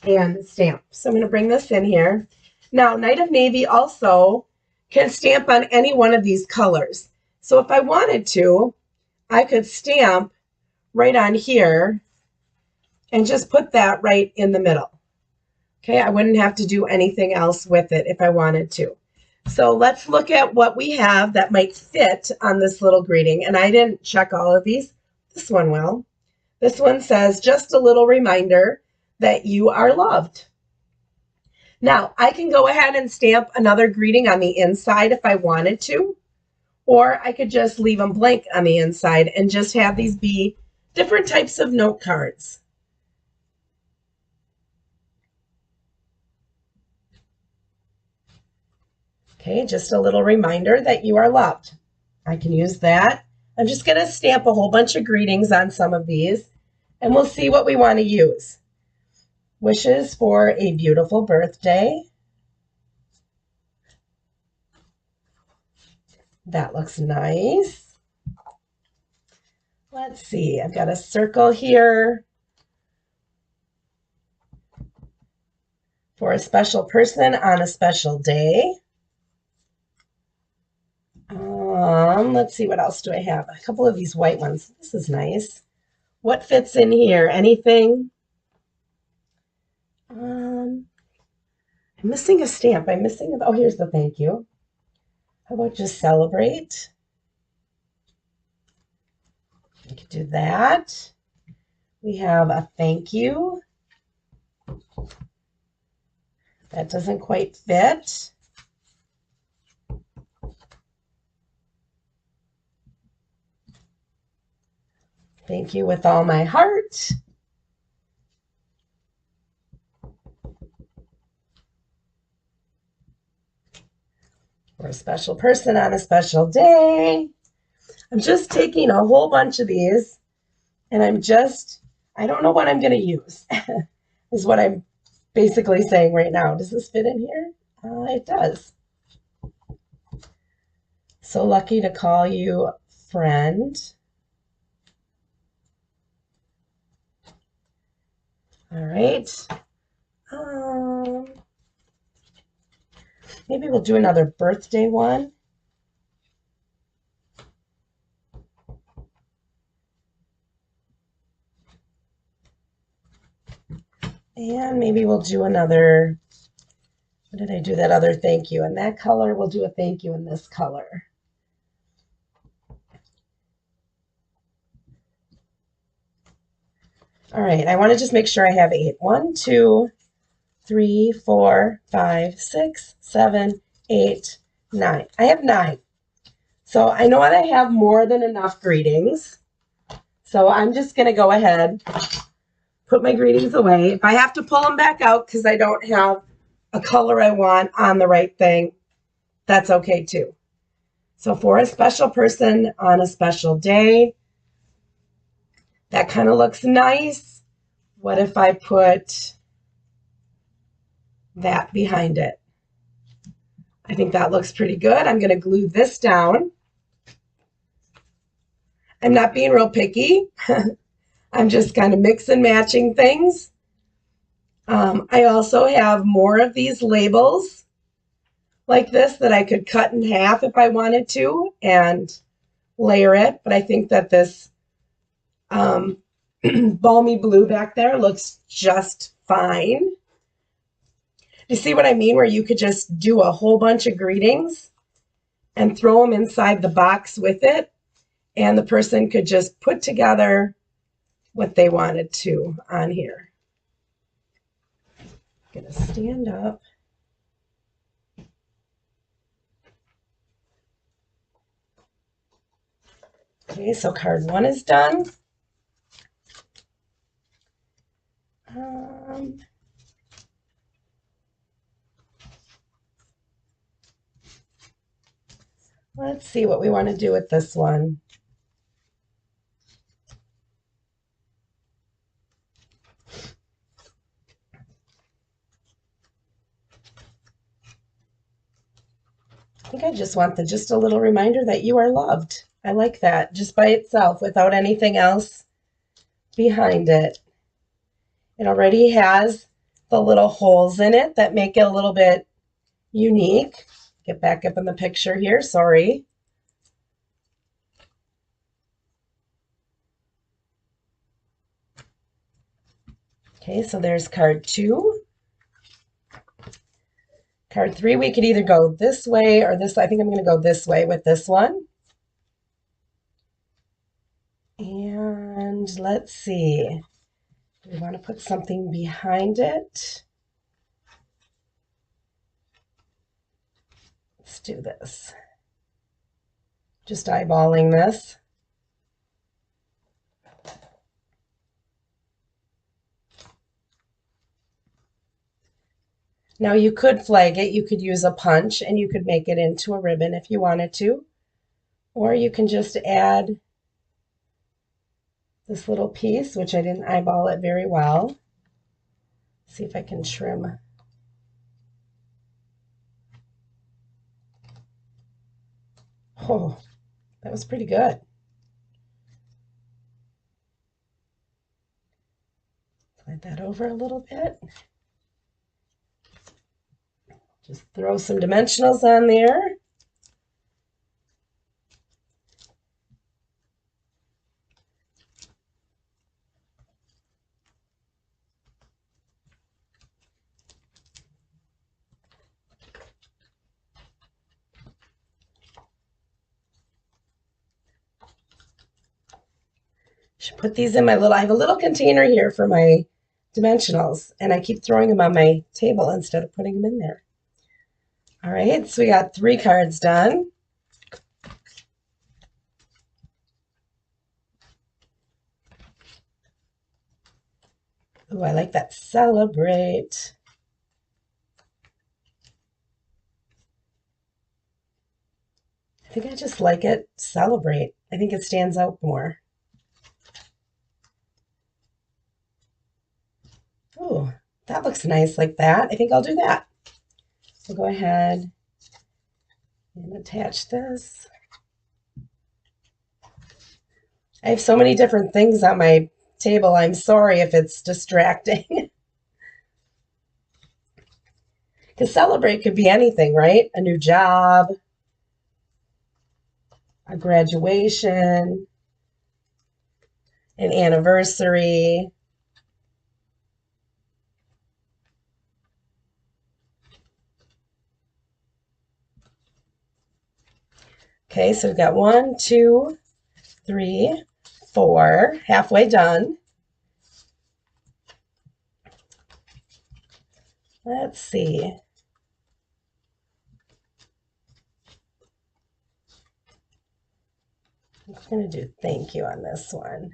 and stamp. So I'm going to bring this in here. Now, Night of Navy also can stamp on any one of these colors. So if I wanted to, I could stamp right on here and just put that right in the middle. Okay, I wouldn't have to do anything else with it if I wanted to. So let's look at what we have that might fit on this little greeting. And I didn't check all of these. This one will. This one says, just a little reminder that you are loved. Now, I can go ahead and stamp another greeting on the inside if I wanted to, or I could just leave them blank on the inside and just have these be different types of note cards. Okay, just a little reminder that you are loved. I can use that. I'm just going to stamp a whole bunch of greetings on some of these, and we'll see what we want to use. Wishes for a beautiful birthday. That looks nice. Let's see, I've got a circle here for a special person on a special day. Let's see, what else do I have? A couple of these white ones. This is nice. What fits in here? Anything? I'm missing a stamp. I'm missing, oh, here's the thank you. How about just celebrate? We could do that. We have a thank you. That doesn't quite fit. Thank you with all my heart. For a special person on a special day. I'm just taking a whole bunch of these and I don't know what I'm going to use, is what I'm basically saying right now. Does this fit in here? It does. So lucky to call you friend. All right. Maybe we'll do another birthday one. And maybe we'll do another, what did I do that other thank you? In that color, we'll do a thank you in this color. All right, I want to just make sure I have 8. 1, 2, 3, 4, 5, 6, 7, 8, 9. I have 9. So I know that I have more than enough greetings. So I'm just going to go ahead, put my greetings away. If I have to pull them back out because I don't have a color I want on the right thing, that's okay too. So for a special person on a special day, that kind of looks nice. What if I put that behind it? I think that looks pretty good. I'm going to glue this down. I'm not being real picky. I'm just kind of mix and matching things. I also have more of these labels like this that I could cut in half if I wanted to and layer it. But I think that this balmy blue back there looks just fine. You see what I mean? Where you could just do a whole bunch of greetings and throw them inside the box with it. And the person could just put together what they wanted to on here. I'm going to stand up. Okay, so card 1 is done. Let's see what we want to do with this one. think I just want just a little reminder that you are loved. I like that just by itself without anything else behind it. It already has the little holes in it that make it a little bit unique. Get back up in the picture here, sorry. Okay, so there's card 2. Card 3, we could either go this way or this. I think I'm going to go this way with this one. And let's see. Do we want to put something behind it? Let's do this. Just eyeballing this. Now you could flag it. You could use a punch and you could make it into a ribbon if you wanted to. Or you can just add this little piece, which I didn't eyeball it very well. See if I can trim. Oh, that was pretty good. Slide that over a little bit. Just throw some dimensionals on there. Should put these in my little, I have a little container here for my dimensionals, and I keep throwing them on my table instead of putting them in there. All right, so we got 3 cards done. Ooh, I like that celebrate. I think I just like it celebrate. I think it stands out more. Ooh, that looks nice like that. I think I'll do that. So go ahead and attach this. I have so many different things on my table. I'm sorry if it's distracting. Because celebrate could be anything, right? A new job, a graduation, an anniversary. Okay, so we've got 1, 2, 3, 4, halfway done. Let's see. I'm going to do thank you on this one.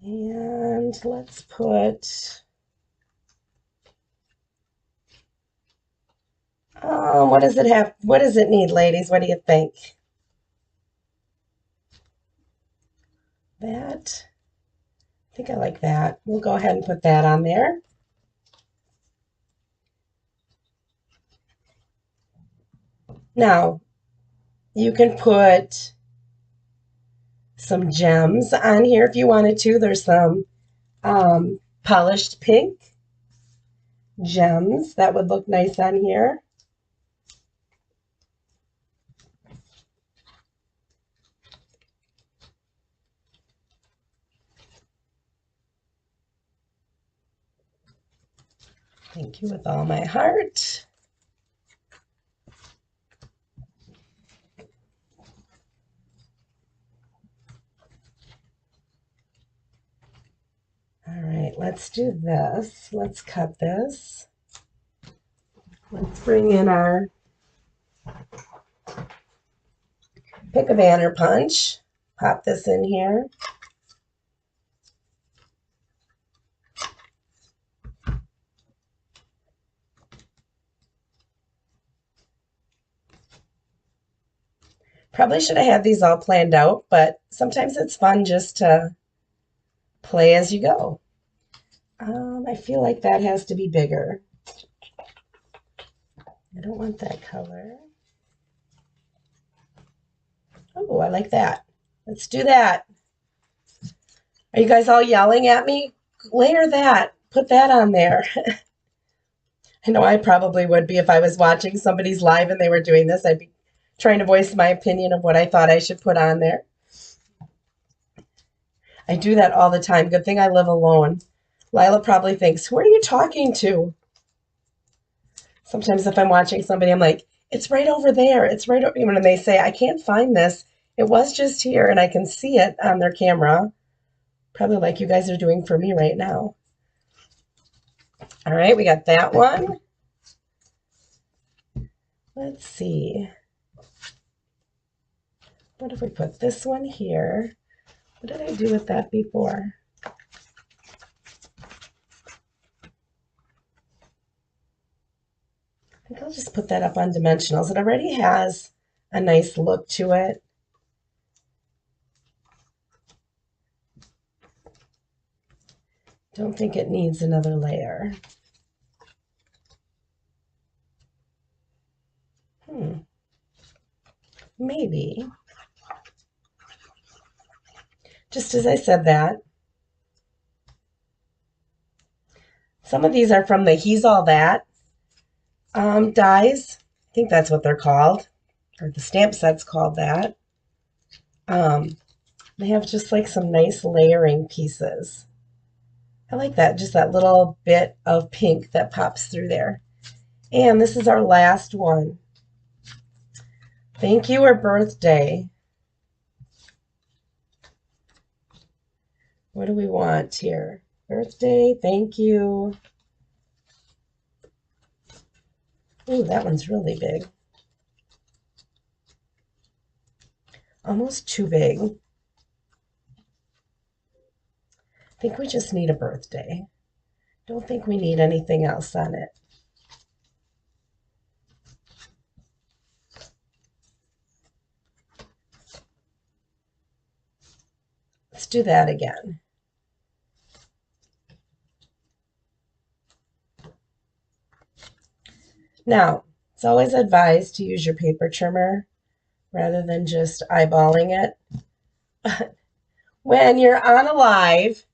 And let's put, what does it have? What does it need, ladies? What do you think? That, I think I like that. We'll go ahead and put that on there. Now, you can put some gems on here if you wanted to. There's some polished pink gems that would look nice on here. Thank you with all my heart. All right, let's do this. Let's cut this. Let's bring in our pick a banner punch. Pop this in here. Probably should have had these all planned out, but sometimes it's fun just to play as you go. I feel like that has to be bigger. I don't want that color. Oh, I like that. Let's do that. Are you guys all yelling at me? Layer that. Put that on there. I know I probably would be if I was watching somebody's live and they were doing this. I'd be trying to voice my opinion of what I thought I should put on there. I do that all the time. Good thing I live alone. Lila probably thinks, who are you talking to? Sometimes if I'm watching somebody, I'm like, it's right over there. It's right over. When they say, I can't find this, it was just here and I can see it on their camera. Probably like you guys are doing for me right now. All right, we got that one. Let's see. What if we put this one here? What did I do with that before? I think I'll just put that up on dimensionals. It already has a nice look to it. Don't think it needs another layer. Maybe. Just as I said that. Some of these are from the He's All That dies. I think that's what they're called. Or the stamp set's called that. They have just like some nice layering pieces. I like that, just that little bit of pink that pops through there. And this is our last one. Thank you or birthday. What do we want here? Birthday, thank you. Ooh, that one's really big. Almost too big. I think we just need a birthday. Don't think we need anything else on it. Let's do that again. Now, it's always advised to use your paper trimmer rather than just eyeballing it. When you're on a live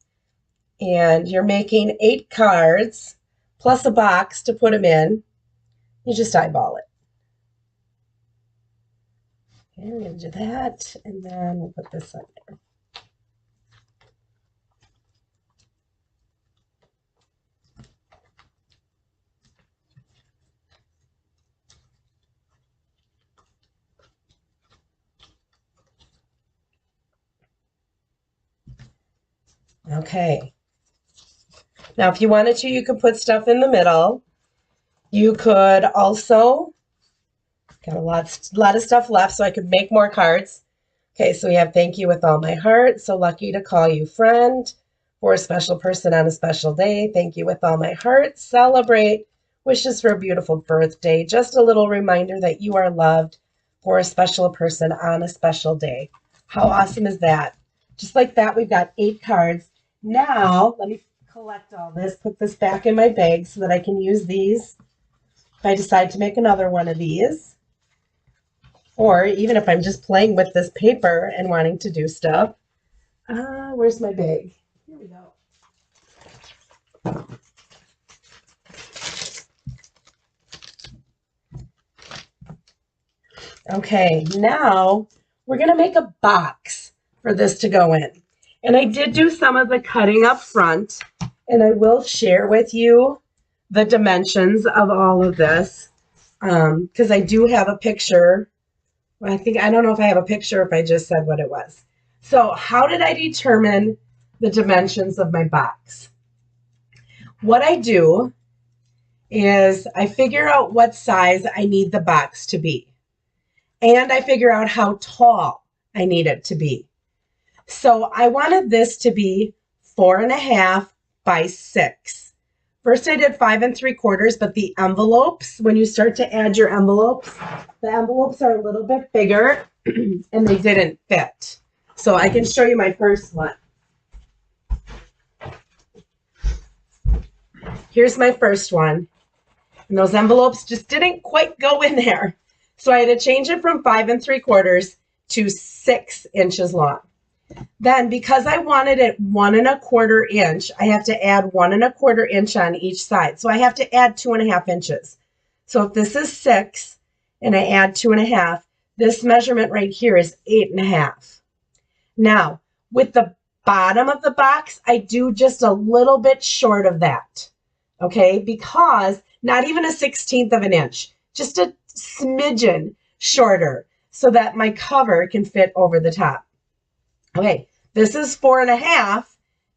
and you're making 8 cards plus a box to put them in, you just eyeball it. Okay, we're going to do that, and then we'll put this on there. Okay. Now, if you wanted to, you could put stuff in the middle. You could also, got a lot of stuff left, so I could make more cards. Okay, so we have thank you with all my heart. So lucky to call you friend. For a special person on a special day. Thank you with all my heart. Celebrate. Wishes for a beautiful birthday. Just a little reminder that you are loved for a special person on a special day. How awesome is that? Just like that, we've got 8 cards. Now, let me collect all this, put this back in my bag so that I can use these if I decide to make another one of these. Or even if I'm just playing with this paper and wanting to do stuff. Where's my bag? Here we go. Okay, now we're going to make a box for this to go in. And I did do some of the cutting up front, and I will share with you the dimensions of all of this because I do have a picture. I don't know if I have a picture if I just said what it was. So how did I determine the dimensions of my box? What I do is I figure out what size I need the box to be. And I figure out how tall I need it to be. So I wanted this to be 4.5 by 6. First I did 5 3/4, but the envelopes, when you start to add your envelopes, the envelopes are a little bit bigger and they didn't fit. So I can show you my first one. Here's my first one. And those envelopes just didn't quite go in there. So I had to change it from 5 3/4 to 6 inches long. Then because I wanted it 1 1/4 inch, I have to add 1 1/4 inch on each side. So I have to add 2 1/2 inches. So if this is 6 and I add 2 1/2, this measurement right here is 8 1/2. Now, with the bottom of the box, I do just a little bit short of that, okay? Because not even a 1/16 of an inch, just a smidgen shorter so that my cover can fit over the top. Okay, this is 4 1/2,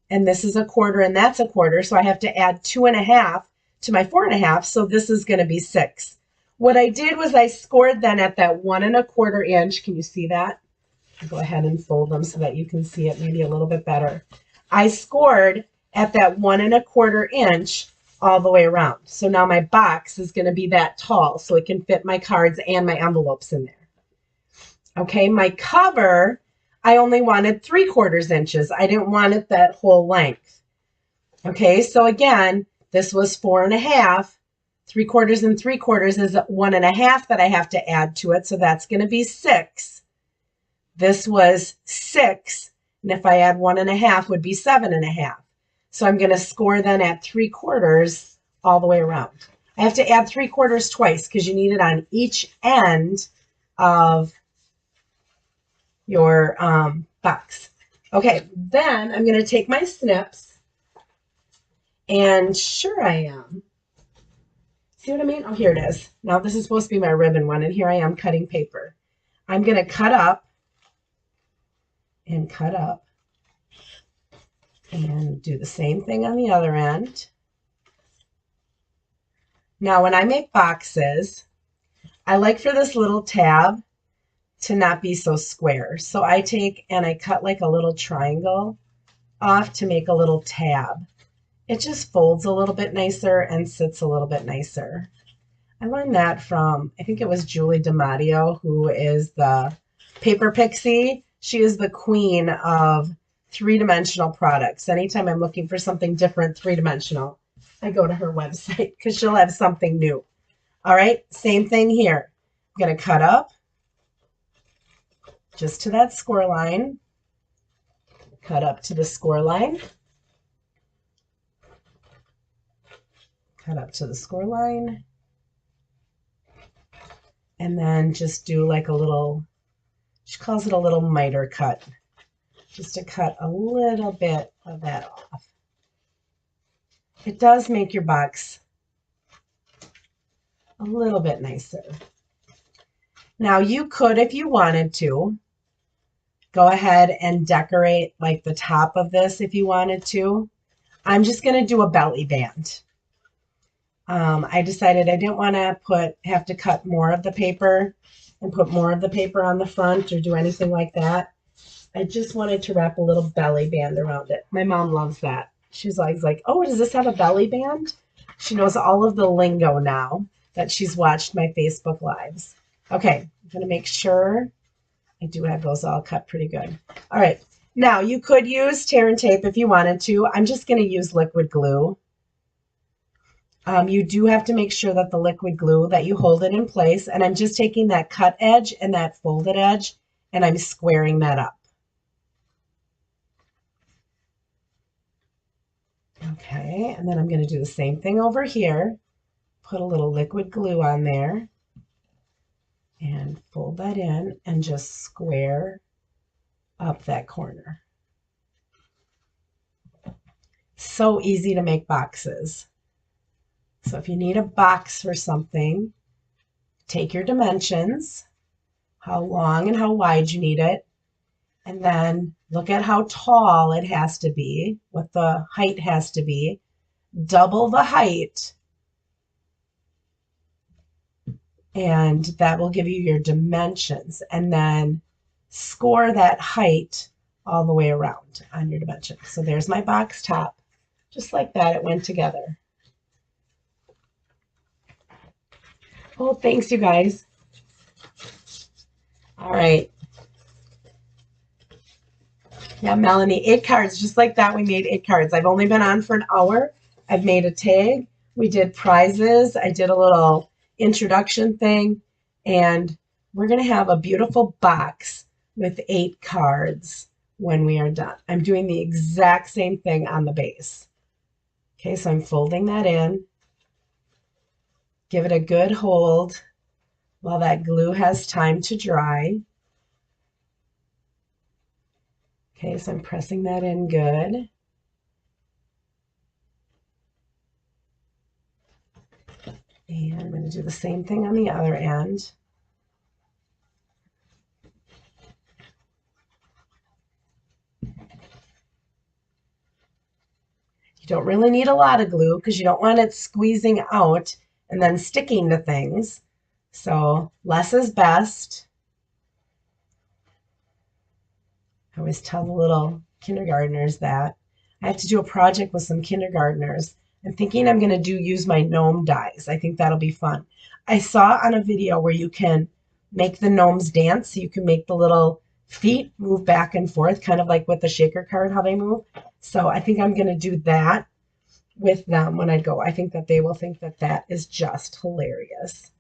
and this is 1/4, and that's 1/4, so I have to add 2 1/2 to my 4 1/2, so this is going to be 6. What I did was I scored then at that 1 1/4 inch. Can you see that? I'll go ahead and fold them so that you can see it maybe a little bit better. I scored at that 1 1/4 inch all the way around. So now my box is going to be that tall so it can fit my cards and my envelopes in there. Okay, my cover, I only wanted 3/4 inches. I didn't want it that whole length. Okay, so again, this was 4 1/2. 3/4 and 3/4 is 1 1/2 that I have to add to it. So that's going to be 6. This was 6. And if I add 1 1/2 would be 7 1/2. So I'm going to score then at 3/4 all the way around. I have to add 3/4 twice because you need it on each end of your box. Okay, then I'm going to take my snips, and sure I am. See what I mean? Oh, here it is. Now this is supposed to be my ribbon one, and here I am cutting paper. I'm going to cut up and cut up and do the same thing on the other end. Now when I make boxes, I like for this little tab to not be so square. So I take and I cut like a little triangle off to make a little tab. It just folds a little bit nicer and sits a little bit nicer. I learned that from, I think it was Julie DiMatteo, who is the Paper Pixie. She is the queen of three-dimensional products. Anytime I'm looking for something different, three-dimensional, I go to her website because she'll have something new. All right, same thing here. I'm going to cut up just to that score line, cut up to the score line, cut up to the score line, and then just do like a little, she calls it a little miter cut, just to cut a little bit of that off. It does make your box a little bit nicer. Now you could, if you wanted to, go ahead and decorate like the top of this if you wanted to. I'm just going to do a belly band. I decided I didn't want to have to cut more of the paper and put more of the paper on the front or do anything like that. I just wanted to wrap a little belly band around it. My mom loves that. She's always like, oh, does this have a belly band? She knows all of the lingo now that she's watched my Facebook Lives. Okay, I'm going to make sure I do have those all cut pretty good. All right, now you could use tear and tape if you wanted to. I'm just going to use liquid glue. You do have to make sure that the liquid glue, that you hold it in place. And I'm just taking that cut edge and that folded edge, and I'm squaring that up. Okay, and then I'm going to do the same thing over here. Put a little liquid glue on there and fold that in and just square up that corner. So easy to make boxes. So if you need a box for something, take your dimensions, how long and how wide you need it, and then look at how tall it has to be, what the height has to be, double the height, and that will give you your dimensions, and then score that height all the way around on your dimensions. So there's my box top. Just like that, it went together. Oh, thanks, you guys. All right. Yeah, Melanie, 8 cards, just like that. We made 8 cards. I've only been on for an hour. I've made a tag. We did prizes. I did a little introduction thing, and we're going to have a beautiful box with 8 cards when we are done. I'm doing the exact same thing on the base. Okay, so I'm folding that in. Give it a good hold while that glue has time to dry. Okay, so I'm pressing that in good. And I'm going to do the same thing on the other end. You don't really need a lot of glue because you don't want it squeezing out and then sticking to things. So less is best. I always tell the little kindergartners that. I have to do a project with some kindergartners. I'm thinking I'm going to use my gnome dies. I think that'll be fun. I saw on a video where you can make the gnomes dance. So you can make the little feet move back and forth, kind of like with the shaker card, how they move. So I think I'm going to do that with them when I go. I think that they will think that that is just hilarious.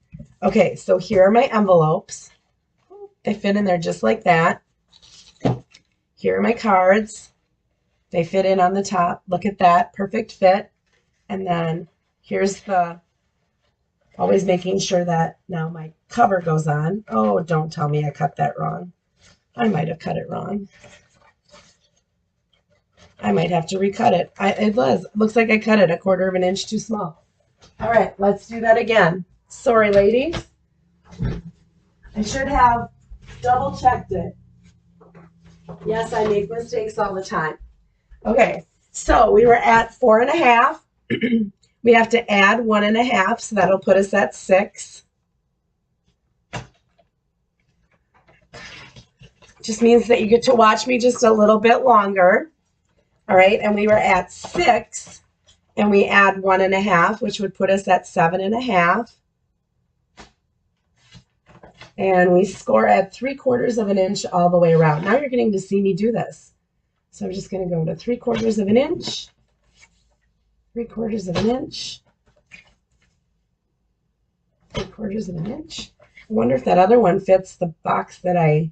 Okay, so here are my envelopes. They fit in there just like that. Here are my cards. They fit in on the top. Look at that, perfect fit. And then here's the, always making sure that now my cover goes on. Oh, don't tell me I cut that wrong. I might have cut it wrong. I might have to recut it. Looks like I cut it 1/4 of an inch too small. All right, let's do that again. Sorry, ladies. I should have double checked it. Yes, I make mistakes all the time. Okay, so we were at 4.5. We have to add 1.5, so that'll put us at 6. Just means that you get to watch me just a little bit longer. All right, and we were at 6, and we add 1.5, which would put us at 7.5. And we score at 3/4 of an inch all the way around. Now you're getting to see me do this. So I'm just going to go to 3/4 of an inch, 3/4 of an inch, 3/4 of an inch. I wonder if that other one fits the box that I...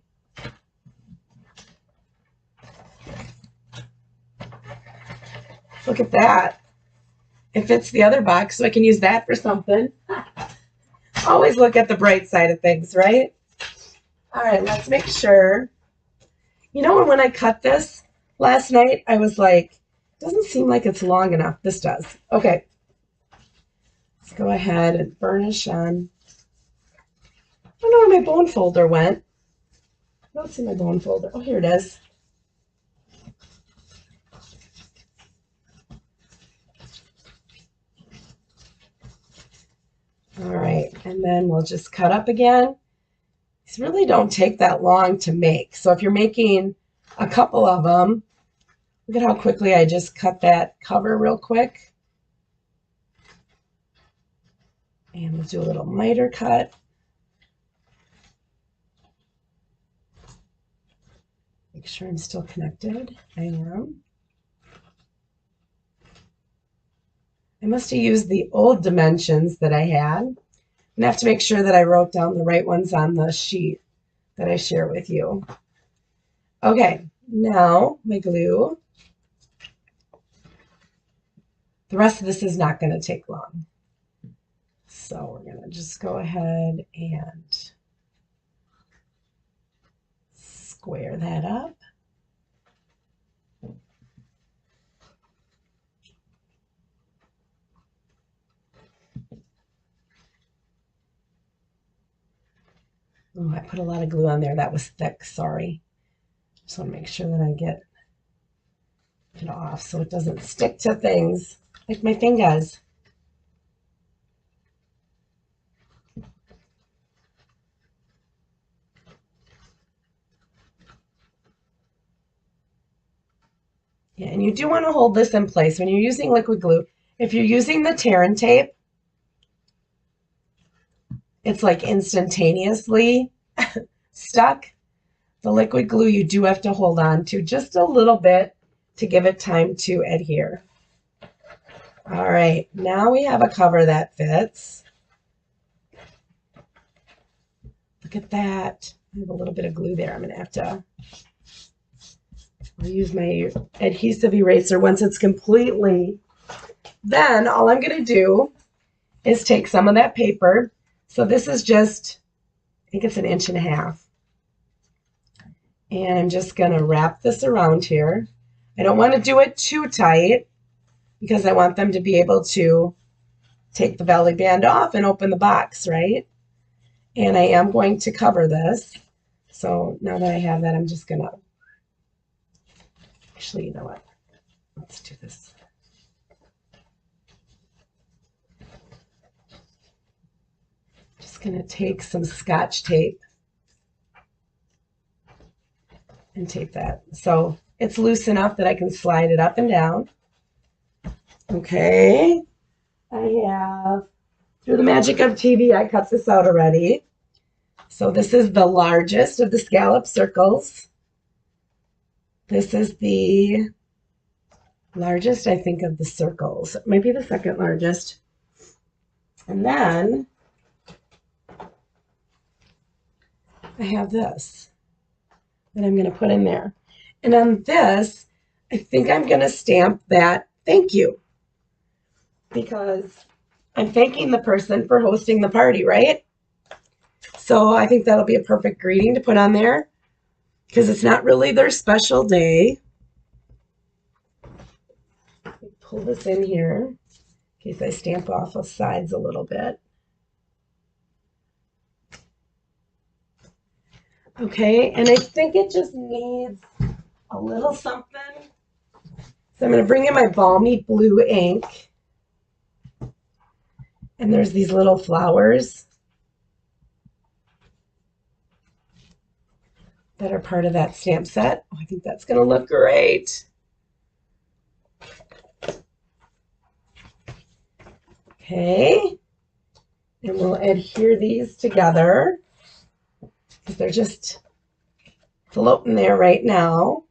Look at that. It fits the other box, so I can use that for something. Always look at the bright side of things, right? All right, let's make sure. You know, when I cut this last night, I was like, doesn't seem like it's long enough. This does. Okay. Let's go ahead and burnish on. I don't know where my bone folder went. I don't see my bone folder. Oh, here it is. All right, and then we'll just cut up again. These really don't take that long to make. So if you're making a couple of them, look at how quickly I just cut that cover real quick. And we'll do a little miter cut. Make sure I'm still connected. I am. I must have used the old dimensions that I had. I'm gonna have to make sure that I wrote down the right ones on the sheet that I share with you. Okay, now my glue. The rest of this is not going to take long. So we're going to just go ahead and square that up. Oh, I put a lot of glue on there. That was thick, sorry. Just want to make sure that I get it off so it doesn't stick to things like my fingers. Yeah, and you do want to hold this in place when you're using liquid glue. If you're using the tear and tape, it's like instantaneously stuck. The liquid glue you do have to hold on to just a little bit to give it time to adhere. All right, now we have a cover that fits. Look at that. I have a little bit of glue there. I'm going to have to I'll use my adhesive eraser once it's completely. Then all I'm going to do is take some of that paper. So this is just, I think it's 1.5 inches. And I'm just going to wrap this around here. I don't want to do it too tight because I want them to be able to take the belly band off and open the box, right? And I am going to cover this. So now that I have that, I'm just going to, actually, you know what? Let's do this. Just going to take some Scotch tape and tape that. So it's loose enough that I can slide it up and down. Okay. I have, through the magic of TV, I cut this out already. So this is the largest of the scallop circles. This is the largest, I think, of the circles. Maybe the second largest. And then I have this that I'm going to put in there. And on this, I think I'm going to stamp that thank you, because I'm thanking the person for hosting the party, right? So I think that'll be a perfect greeting to put on there because it's not really their special day. Pull this in here in case I stamp off the sides a little bit. Okay, and I think it just needs a little something. So I'm going to bring in my balmy blue ink. And there's these little flowers that are part of that stamp set. Oh, I think that's going to look great. Okay, and we'll adhere these together because they're just floating there right now.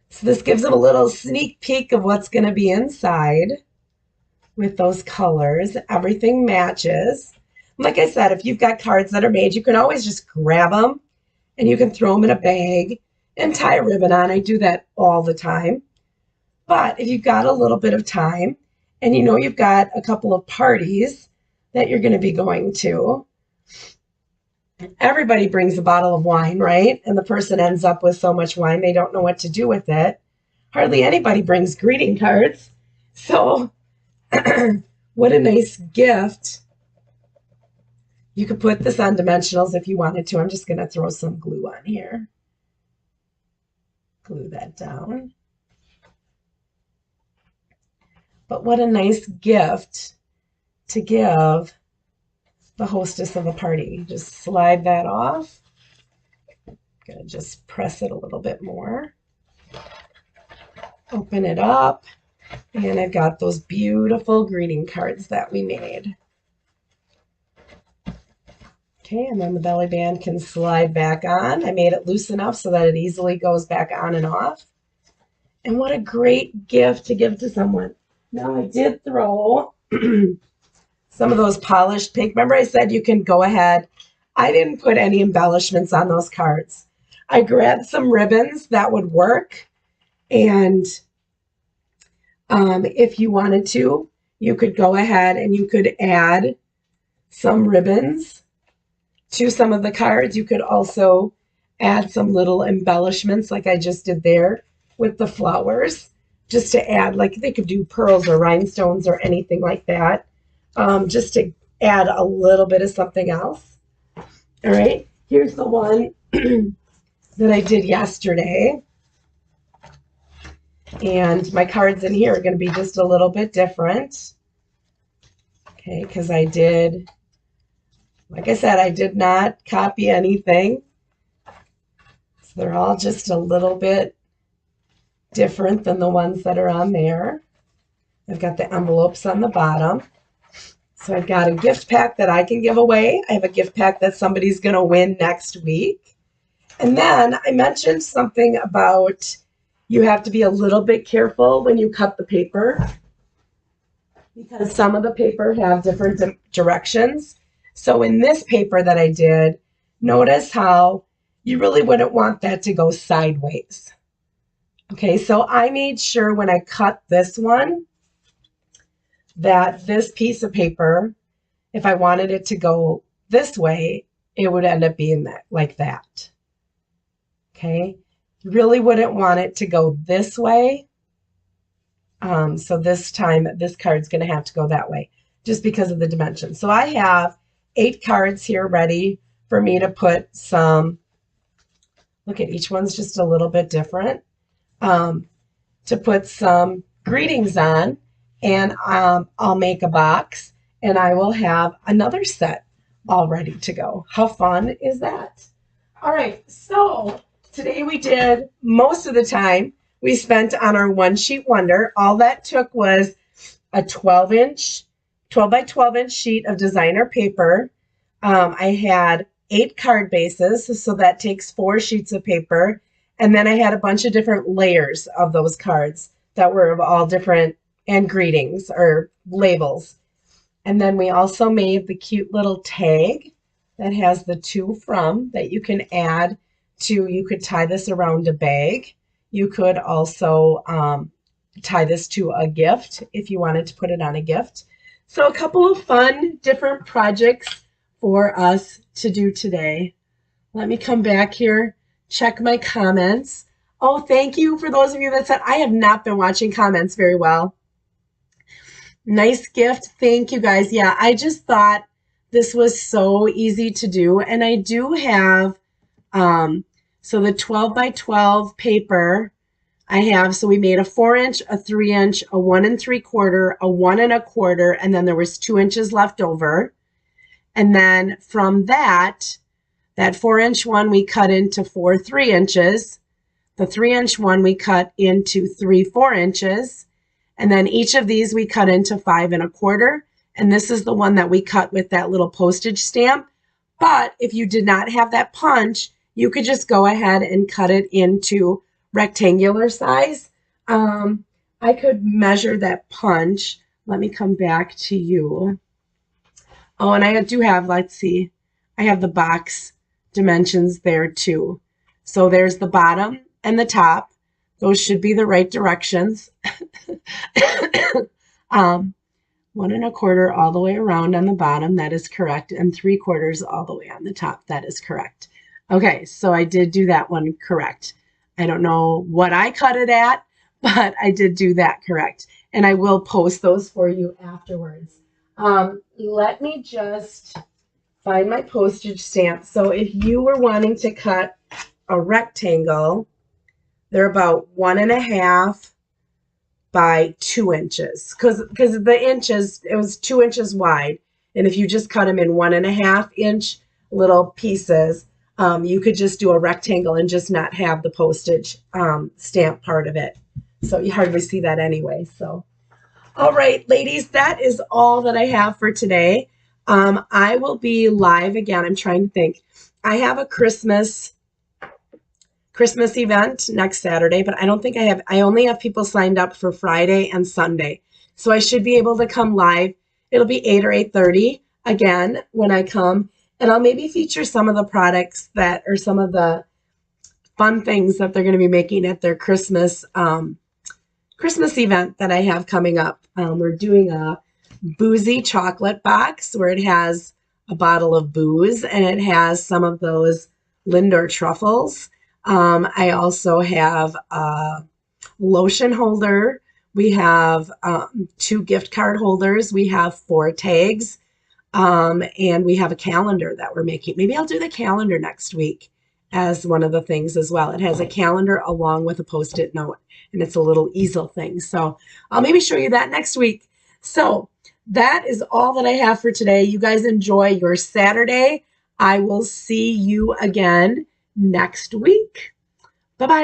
So this gives them a little sneak peek of what's going to be inside with those colors. Everything matches. Like I said, if you've got cards that are made, you can always just grab them and you can throw them in a bag and tie a ribbon on. I do that all the time. But if you've got a little bit of time and you know you've got a couple of parties that you're going to be going to, everybody brings a bottle of wine, right? And the person ends up with so much wine they don't know what to do with it. Hardly anybody brings greeting cards. So what a nice gift. You could put this on dimensionals if you wanted to. I'm just going to throw some glue on here. Glue that down. But what a nice gift to give the hostess of a party. Just slide that off. I'm going to just press it a little bit more. Open it up. And I've got those beautiful greeting cards that we made. Okay, and then the belly band can slide back on. I made it loose enough so that it easily goes back on and off. And what a great gift to give to someone. Now I did throw some of those polished pink. Remember I said you can go ahead. I didn't put any embellishments on those cards. I grabbed some ribbons that would work. And if you wanted to, you could go ahead and you could add some ribbons to some of the cards. You could also add some little embellishments like I just did there with the flowers, just to add, like they could do pearls or rhinestones or anything like that, just to add a little bit of something else. All right, here's the one that I did yesterday. And my cards in here are going to be just a little bit different. Okay, because I did, like I said, I did not copy anything. So they're all just a little bit different than the ones that are on there. I've got the envelopes on the bottom. So I've got a gift pack that I can give away. I have a gift pack that somebody's going to win next week. And then I mentioned something about you have to be a little bit careful when you cut the paper because some of the paper have different directions. So in this paper that I did, notice how you really wouldn't want that to go sideways. Okay, so I made sure when I cut this one that this piece of paper, if I wanted it to go this way, it would end up being that like that. Okay, you really wouldn't want it to go this way. So this time, this card's going to have to go that way just because of the dimensions. So I have 8 cards here ready for me to put some, look at each one's just a little bit different, to put some greetings on. And I'll make a box and I will have another set all ready to go. How fun is that? All right, so today we did, most of the time we spent on our one sheet wonder. All that took was a 12 by 12 inch sheet of designer paper. I had 8 card bases, so that takes 4 sheets of paper. And then I had a bunch of different layers of those cards that were of all different, and greetings or labels. And then we also made the cute little tag that has the to from that you can add to, you could tie this around a bag. You could also tie this to a gift if you wanted to put it on a gift. So a couple of fun different projects for us to do today. Let me come back here, check my comments. Oh, thank you for those of you that said, I have not been watching comments very well. Nice gift. Thank you guys. Yeah, I just thought this was so easy to do. And I do have, so the 12 by 12 paper I have, so we made a 4 inch, a 3 inch, a 1 3/4, a 1 1/4, and then there was 2 inches left over. And then from that 4 inch one we cut into 4 3 inches. The 3 inch one we cut into 3 4 inches. And then each of these we cut into 5 1/4. And this is the one that we cut with that little postage stamp. But if you did not have that punch, you could just go ahead and cut it into rectangular size. I could measure that punch. Let me come back to you. Oh, and I do have, let's see, I have the box dimensions there too. So there's the bottom and the top. Those should be the right directions. 1 1/4 all the way around on the bottom, that is correct, and 3/4 all the way on the top, that is correct. Okay, so I did do that one correct. I don't know what I cut it at, but I did do that correct. And I will post those for you afterwards. Let me just find my postage stamp. So if you were wanting to cut a rectangle, they're about 1 1/2 by 2 inches, because the inches, it was 2 inches wide. And if you just cut them in 1 1/2 inch little pieces, you could just do a rectangle and just not have the postage stamp part of it. So you hardly see that anyway. So, all right, ladies, that is all that I have for today. I will be live again. I'm trying to think. I have a Christmas event next Saturday, but I don't think I only have people signed up for Friday and Sunday. So I should be able to come live. It'll be 8 or 8:30 again when I come. And I'll maybe feature some of the products that, or some of the fun things that they're going to be making at their Christmas event that I have coming up. We're doing a boozy chocolate box where it has a bottle of booze and it has some of those Lindor truffles. I also have a lotion holder. We have 2 gift card holders. We have 4 tags. And we have a calendar that we're making. Maybe I'll do the calendar next week as one of the things as well. It has a calendar along with a Post-it note, and it's a little easel thing. So I'll maybe show you that next week. So that is all that I have for today. You guys enjoy your Saturday. I will see you again next week. Bye-bye.